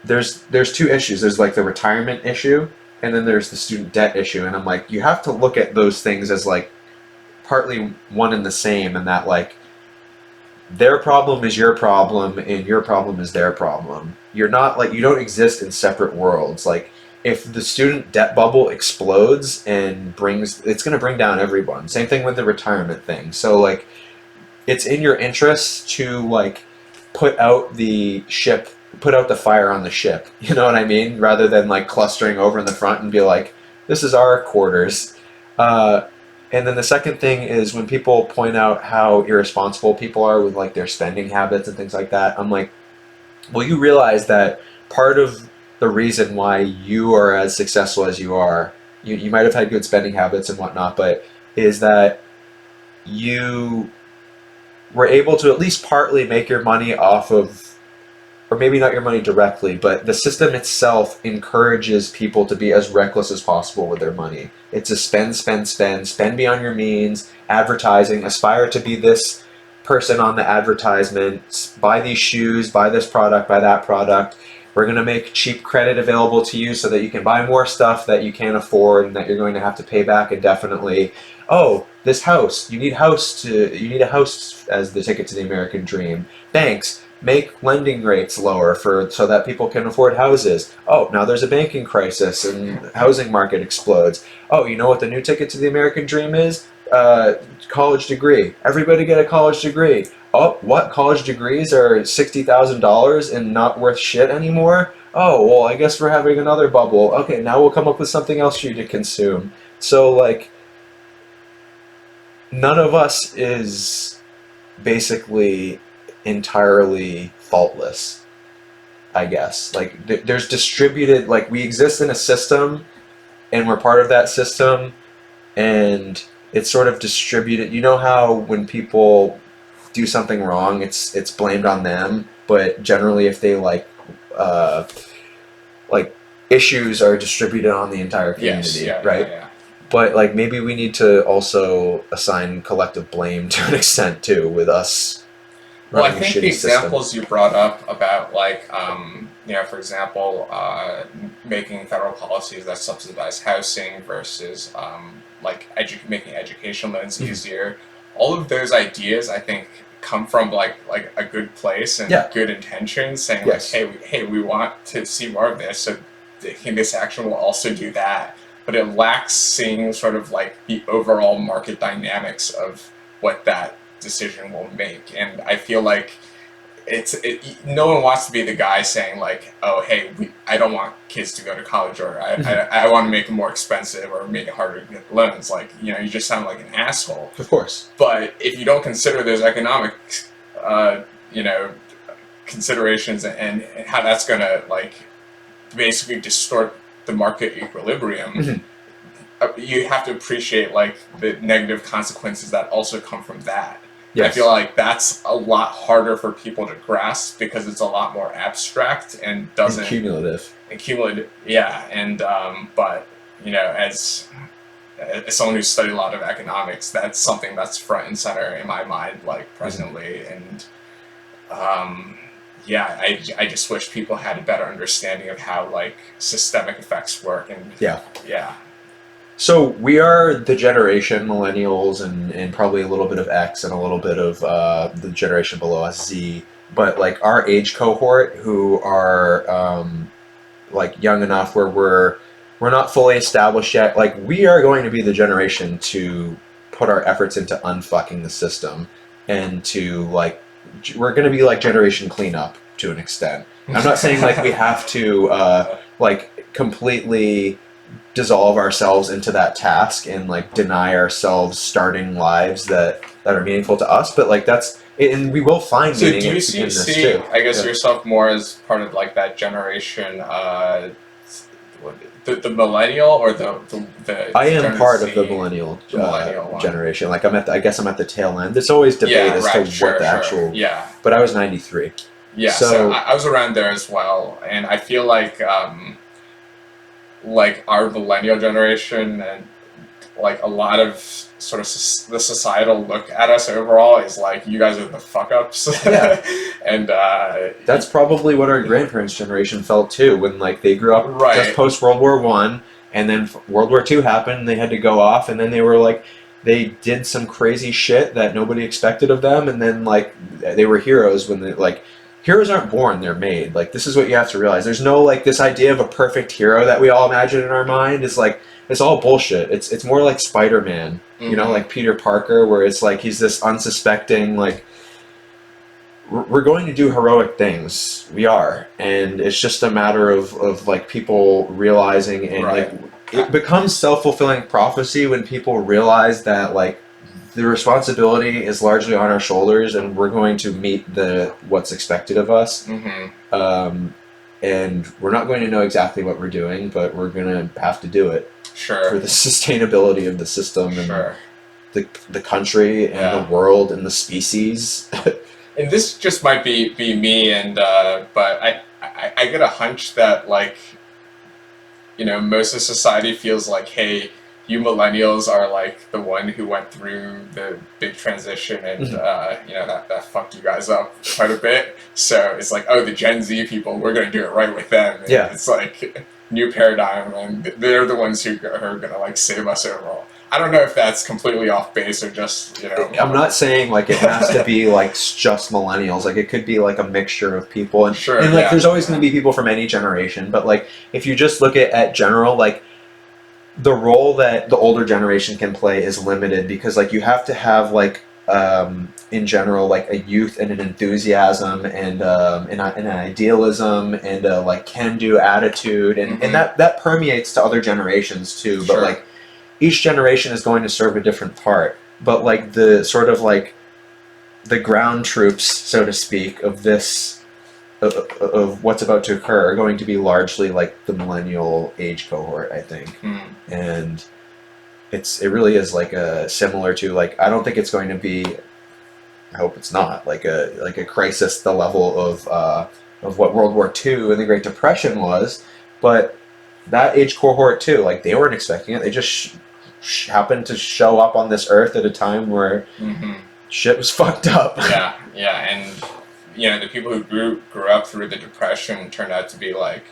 there's 2 issues. There's like the retirement issue, and then there's the student debt issue. And I'm like, you have to look at those things as like partly one and the same, and that like their problem is your problem and your problem is their problem. You're not like you don't exist in separate worlds. Like if the student debt bubble explodes and brings it's going to bring down everyone. Same thing with the retirement thing. So like it's in your interest to like put out the ship, put out the fire on the ship. You know what I mean? Rather than like clustering over in the front and be like, this is our quarters. And then the second thing is when people point out how irresponsible people are with like their spending habits and things like that, I'm like, well, you realize that part of the reason why you are as successful as you are, you might have had good spending habits and whatnot, but is that you were able to at least partly make your money off of, or maybe not your money directly, but the system itself encourages people to be as reckless as possible with their money. It's a spend, spend, spend, spend beyond your means, advertising, aspire to be this person on the advertisement, buy these shoes, buy this product, buy that product. We're going to make cheap credit available to you so that you can buy more stuff that you can't afford and that you're going to have to pay back indefinitely. Oh, this house, you need a house as the ticket to the American dream. Thanks. Make lending rates lower so that people can afford houses. Oh, now there's a banking crisis and housing market explodes. Oh, you know what the new ticket to the American dream is? College degree. Everybody get a college degree. Oh, what? College degrees are $60,000 and not worth shit anymore? Oh, well, I guess we're having another bubble. Okay, now we'll come up with something else for you to consume. So, like, none of us is basically entirely faultless, I guess. Like there's distributed, like we exist in a system and we're part of that system and it's sort of distributed. You know how when people do something wrong, it's blamed on them, but generally if they like issues are distributed on the entire community, yes, right? Yeah. But like maybe we need to also assign collective blame to an extent too with us. Well, I think the examples you brought up about like, for example, making federal policies that subsidize housing versus making education loans easier. All of those ideas, I think, come from like a good place and good intentions, saying like, hey, we want to see more of this, so taking this action will also do that. But it lacks seeing sort of like the overall market dynamics of what that decision will make. And I feel like no one wants to be the guy saying like, oh, hey, I don't want kids to go to college, or I want to make it more expensive or make it harder to get loans. Like, you just sound like an asshole. Of course. But if you don't consider those economic, considerations and how that's going to like basically distort the market equilibrium, you have to appreciate like the negative consequences that also come from that. Yes. I feel like that's a lot harder for people to grasp because it's a lot more abstract and doesn't cumulative. Yeah. And but as someone who's studied a lot of economics, that's something that's front and center in my mind, like presently. And I just wish people had a better understanding of how like systemic effects work. And yeah. So we are the generation, millennials, and probably a little bit of X and a little bit of the generation below us, Z. But like our age cohort, who are like young enough where we're not fully established yet. Like we are going to be the generation to put our efforts into unfucking the system and to like we're going to be like generation cleanup to an extent. I'm not saying like we have to like completely dissolve ourselves into that task and like deny ourselves starting lives that are meaningful to us, but like that's and we will find meaning in this see too. I guess yourself more as part of like that generation, the millennial or the I am part of the millennial generation. Like I guess I'm at the tail end. There's always debate as to what the actual but I was 93. Yeah, so I was around there as well, and I feel like our millennial generation and like a lot of sort of the societal look at us overall is like, you guys are the fuck ups. And that's probably what our grandparents' generation felt too, when like they grew up just post World War I, and then World War II happened, and they had to go off, and then they were like they did some crazy shit that nobody expected of them, and then like they were heroes when they like heroes aren't born, they're made. Like this is what you have to realize. There's no like this idea of a perfect hero that we all imagine in our mind is like it's all bullshit. It's more like Spider-Man, you know, like Peter Parker, where it's like he's this unsuspecting like we're going to do heroic things. We are, and it's just a matter of like people realizing and Right. like it becomes self-fulfilling prophecy when people realize that like the responsibility is largely on our shoulders and we're going to meet the what's expected of us. And we're not going to know exactly what we're doing, but we're going to have to do it Sure. for the sustainability of the system and Sure. the country and Yeah. the world and the species. And this just might be me, and but I get a hunch that like, you know, most of society feels like, hey, you millennials are like the one who went through the big transition, and you know that fucked you guys up quite a bit. So it's like, oh, the Gen Z people, we're gonna do it right with them. And Yeah. it's like new paradigm, and they're the ones who are gonna like save us overall. I don't know if that's completely off base or just, you know. I'm not saying like it has to be like just millennials. Like it could be like a mixture of people, and Sure, and like yeah. there's always going to be people from any generation. But like if you just look at general, like the role that the older generation can play is limited because like you have to have like in general like a youth and an enthusiasm and an idealism and a like can-do attitude and that permeates to other generations too. But Sure. like each generation is going to serve a different part. But like the sort of like the ground troops, so to speak, of this of what's about to occur are going to be largely like the millennial age cohort, I think. And it really is like a similar to like I don't think it's going to be, I hope it's not like a crisis the level of what World War II and the Great Depression was, but that age cohort too, like they weren't expecting it. They just happened to show up on this earth at a time where shit was fucked up. Yeah, and you know the people who grew up through the Depression turned out to be like,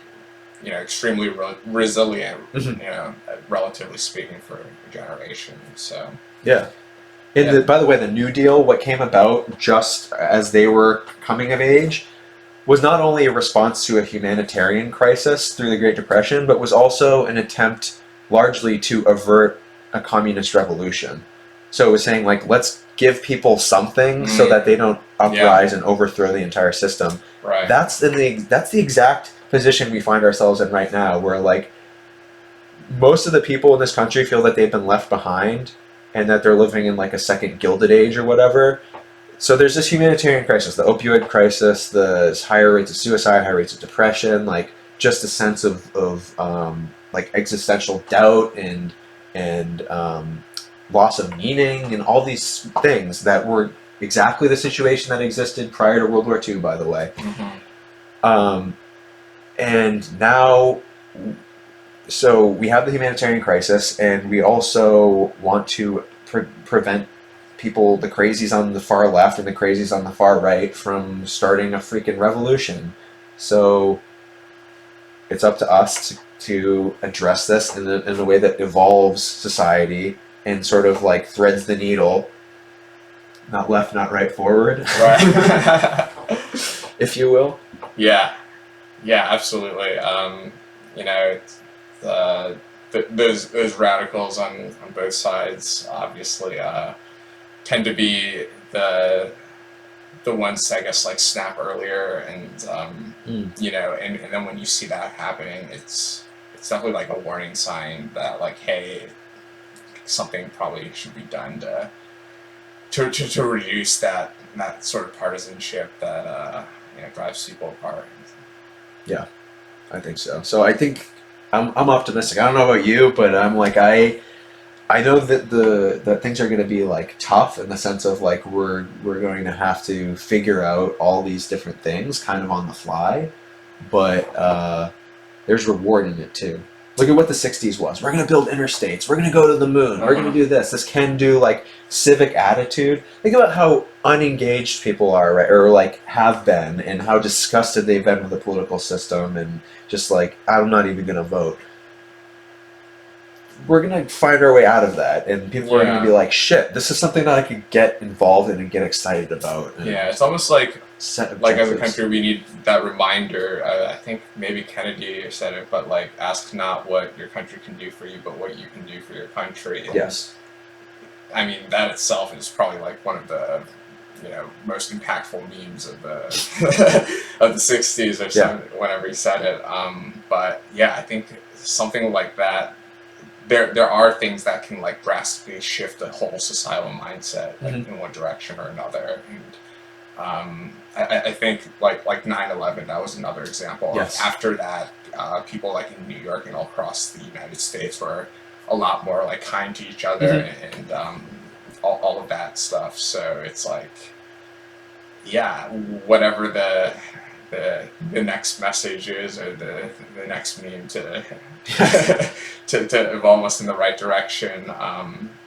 you know, extremely resilient. You know, relatively speaking, for a generation. So yeah. And by the way, the New Deal, what came about just as they were coming of age, was not only a response to a humanitarian crisis through the Great Depression, but was also an attempt largely to avert a communist revolution. So it was saying like, let's give people something so that they don't uprise and overthrow the entire system. Right. That's the exact position we find ourselves in right now, where like most of the people in this country feel that they've been left behind and that they're living in like a second Gilded Age or whatever. So there's this humanitarian crisis, the opioid crisis, the higher rates of suicide, higher rates of depression, like just a sense of like existential doubt and loss of meaning and all these things that were exactly the situation that existed prior to World War II, by the way. And now, so we have the humanitarian crisis, and we also want to prevent people, the crazies on the far left and the crazies on the far right, from starting a freaking revolution. So it's up to us to address this in a way that evolves society and sort of like threads the needle, not left, not right, forward, Right. if you will. Yeah, absolutely. You know, those radicals on both sides obviously tend to be the ones, I guess, like snap earlier, and you know, and then when you see that happening, it's definitely like a warning sign that like, hey, something probably should be done to reduce that sort of partisanship that you know, drives people apart. Yeah, I think so. So I think I'm optimistic. I don't know about you, but I'm like I know that that things are going to be like tough in the sense of like we're going to have to figure out all these different things kind of on the fly, but there's reward in it too. Look at what the 60s was. We're going to build interstates. We're going to go to the moon. We're going to do this. This can-do, like, civic attitude. Think about how unengaged people are, right? Or, like, have been, and how disgusted they've been with the political system, and just, like, I'm not even going to vote. we're gonna find our way out of that, and people are gonna be Yeah. like, "Shit, this is something that I could get involved in and get excited about." And Yeah, it's almost set like as a objectives. country we need that reminder. I think maybe Kennedy said it, but like ask not what your country can do for you, but what you can do for your country. And Yes. I mean that itself is probably like one of the most impactful memes of the of the '60s or Yeah. something. Whenever he said it, but yeah, I think something like that. There are things that can like drastically shift the whole societal mindset like Mhm. in one direction or another. And I think like 9/11, that was another example. Yes. After that, people like in New York and all across the United States were a lot more like kind to each other and all of that stuff. So it's like, yeah, whatever the next message is or the next meme to to evolve us in the right direction.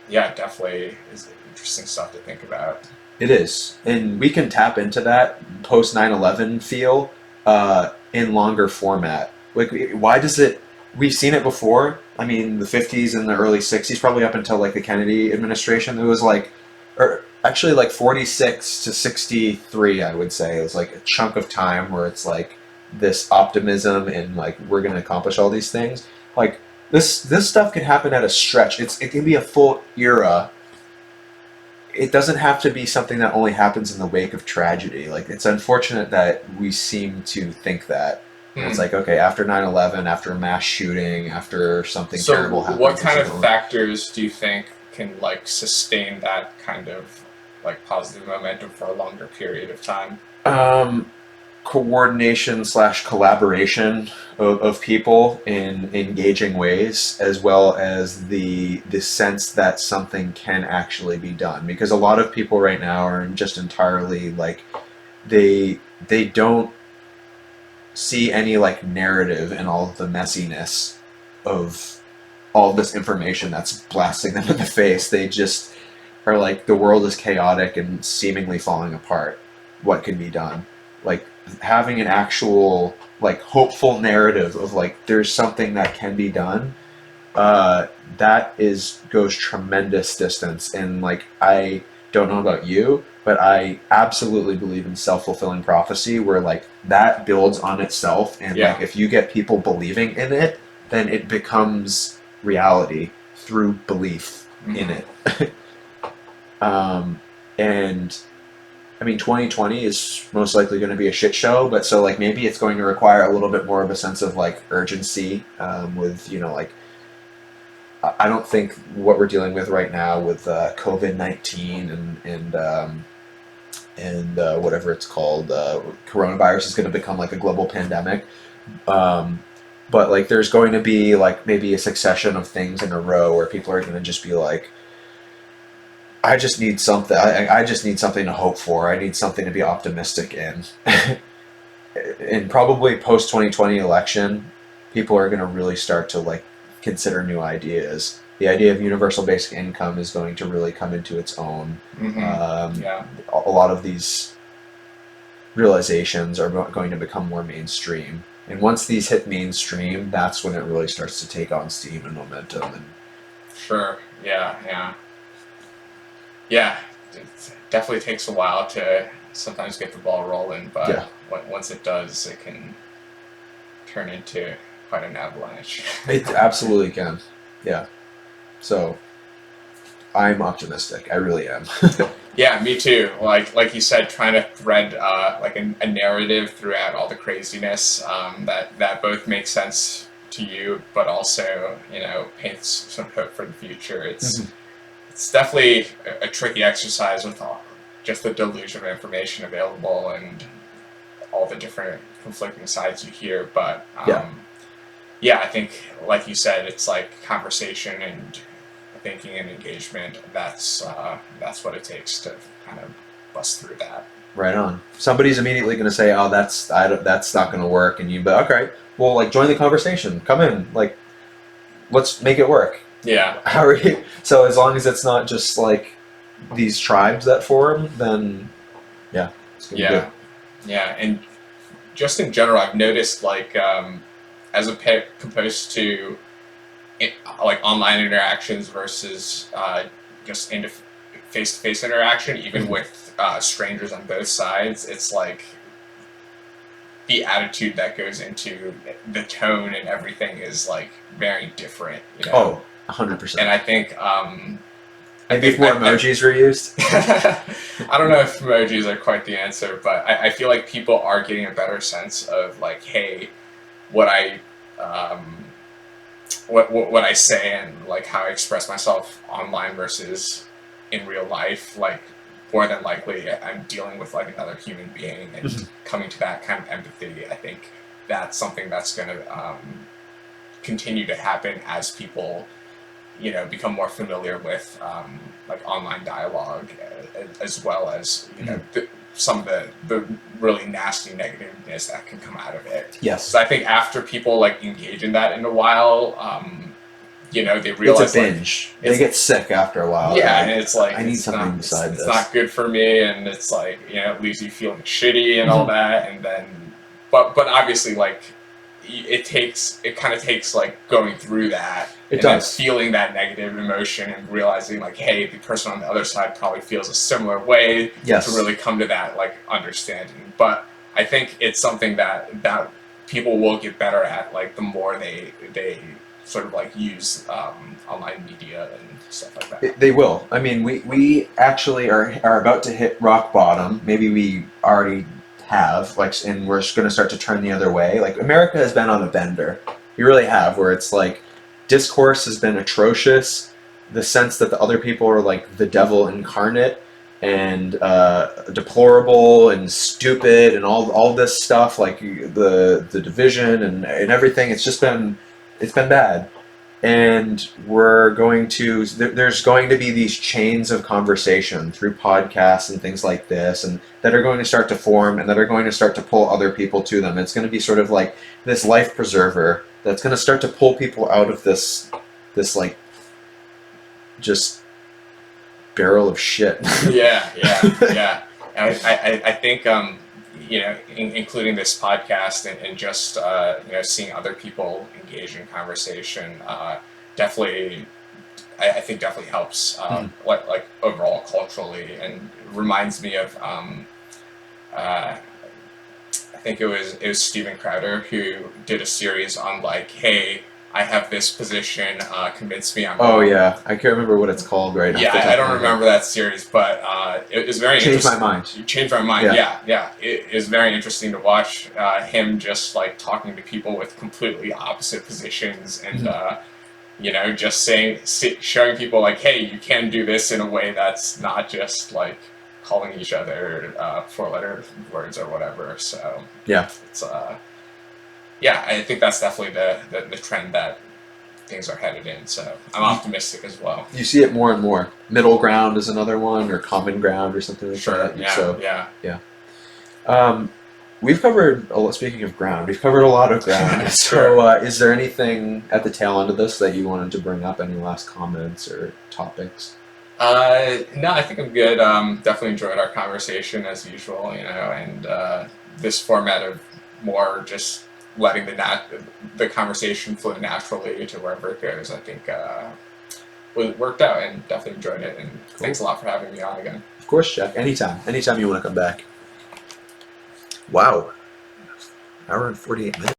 Yeah, definitely is interesting stuff to think about. It is, and we can tap into that post 9/11 feel in longer format. Like, why does it? We've seen it before. I mean, the '50s and the early '60s, probably up until like the Kennedy administration. It was like, or actually like '46 to '63, I would say. It was like a chunk of time where it's like this optimism and like we're going to accomplish all these things. Like this stuff can happen at a stretch. It can be a full era. It doesn't have to be something that only happens in the wake of tragedy. Like, it's unfortunate that we seem to think that. And it's Hmm. like, okay, after 9/11, after a mass shooting, after something So, terrible happens, what it's kind like, of oh, factors do you think can like sustain that kind of like positive momentum for a longer period of time? um, coordination slash collaboration of people in engaging ways, as well as the sense that something can actually be done. Because a lot of people right now are just entirely like they they don't see any like narrative in all of the messiness of all this information that's blasting them in the face. They just are like, the world is chaotic and seemingly falling apart. What can be done? Like, having an actual like hopeful narrative of like there's something that can be done. Uh, that is goes tremendous distance. And like, I don't know about you, but I absolutely believe in self-fulfilling prophecy, where like that builds on itself, and like Yeah. if you get people believing in it, then it becomes reality through belief in Hmm. it. um, and I mean, 2020 is most likely going to be a shit show, but so like maybe it's going to require a little bit more of a sense of like urgency, with like, I don't think what we're dealing with right now with COVID-19 and whatever it's called, coronavirus, is going to become like a global pandemic. Um, but like, there's going to be like maybe a succession of things in a row where people are going to just be like, I just need something. I just need something to hope for. I need something to be optimistic in. And probably post 2020 election, people are going to really start to like consider new ideas. The idea of universal basic income is going to really come into its own. Hmm. Yeah. A lot of these realizations are going to become more mainstream. And once these hit mainstream, that's when it really starts to take on steam and momentum. And Sure. Yeah. Yeah. Yeah. It definitely takes a while to sometimes get the ball rolling, yeah, but once it does, it can turn into quite an avalanche. it absolutely can. Yeah. So I'm optimistic. I really am. Yeah, me too. Like you said, trying to thread like a narrative throughout all the craziness that both makes sense to you, but also paints some hope for the future. It's definitely a tricky exercise with just the deluge of information available and all the different conflicting sides you hear. But Yeah. yeah, I think like you said, it's like conversation and thinking and engagement. That's what it takes to kind of bust through that. Right on. Somebody's immediately going to say, "Oh, that's not going to work," and you, but okay, well, like, join the conversation. Come in, like, let's make it work. Yeah, How are you? So as long as it's not just like these tribes that form, then yeah, it's gonna be good. yeah, yeah, and just in general, I've noticed like as opposed to like online interactions versus just into face-to-face interaction, even with strangers on both sides. It's like the attitude that goes into the tone and everything is like very different. You know? Oh, 100%. And I think maybe if more emojis were used. I don't know if emojis are quite the answer, but I feel like people are getting a better sense of like, hey, what I what I say and like how I express myself online versus in real life, like more than likely I'm dealing with like another human being and coming to that kind of empathy. I think that's something that's going to continue to happen as people, you know, become more familiar with like online dialogue, as well as, you know, some of the really nasty negativeness that can come out of it. Yes. So I think after people like engage in that in a while, you know, they realize it's a binge. Like, they get sick after a while. Yeah, like, and it's like I need something besides this. It's not good for me, and it's like, you know, it leaves you feeling shitty and all that, and then, but obviously like it kind of takes like going through that. It does. Then feeling that negative emotion and realizing like, hey, the person on the other side probably feels a similar way. Yes. To really come to that like understanding. But I think it's something that people will get better at, like the more they sort of like use online media and stuff like that. They will. I mean, we actually are about to hit rock bottom. Maybe we already have, like, and we're going to start to turn the other way. Like, America has been on a bender. You really have, where it's like discourse has been atrocious. The sense that the other people are like the devil incarnate and deplorable and stupid and all this stuff, like the division and everything. It's been bad. And we're going to, there's going to be these chains of conversation through podcasts and things like this, and that are going to start to form and that are going to start to pull other people to them. It's going to be sort of like this life preserver that's going to start to pull people out of this like just barrel of shit. Yeah. And I think, you know, including this podcast and just, you know, seeing other people engage in conversation, definitely, I think definitely helps, like overall culturally, and reminds me of, I think it was Steven Crowder who did a series on like, hey, I have this position, convince me I'm wrong. Oh yeah, I can't remember what it's called right now. Yeah, I don't remember that series, but it was very Changed interesting. my mind. Changed my mind. Yeah. It is very interesting to watch him just like talking to people with completely opposite positions, and you know, just showing people like, hey, you can do this in a way that's not just like calling each other 4-letter words or whatever. So yeah, it's yeah, I think that's definitely the trend that things are headed in. So I'm optimistic as well. You see it more and more. Middle ground is another one, or common ground, or something like that. Yeah. So, yeah. We've covered. Speaking of ground, we've covered a lot of ground. So, is there anything at the tail end of this that you wanted to bring up? Any last comments or topics? No, I think I'm good. Definitely enjoyed our conversation as usual. You know, and this format of more just letting the conversation flow naturally to wherever it goes, I think worked out, and definitely enjoyed it. And cool. Thanks a lot for having me on again. Of course, Jack. Anytime you want to come back. Wow, hour and 48 minutes.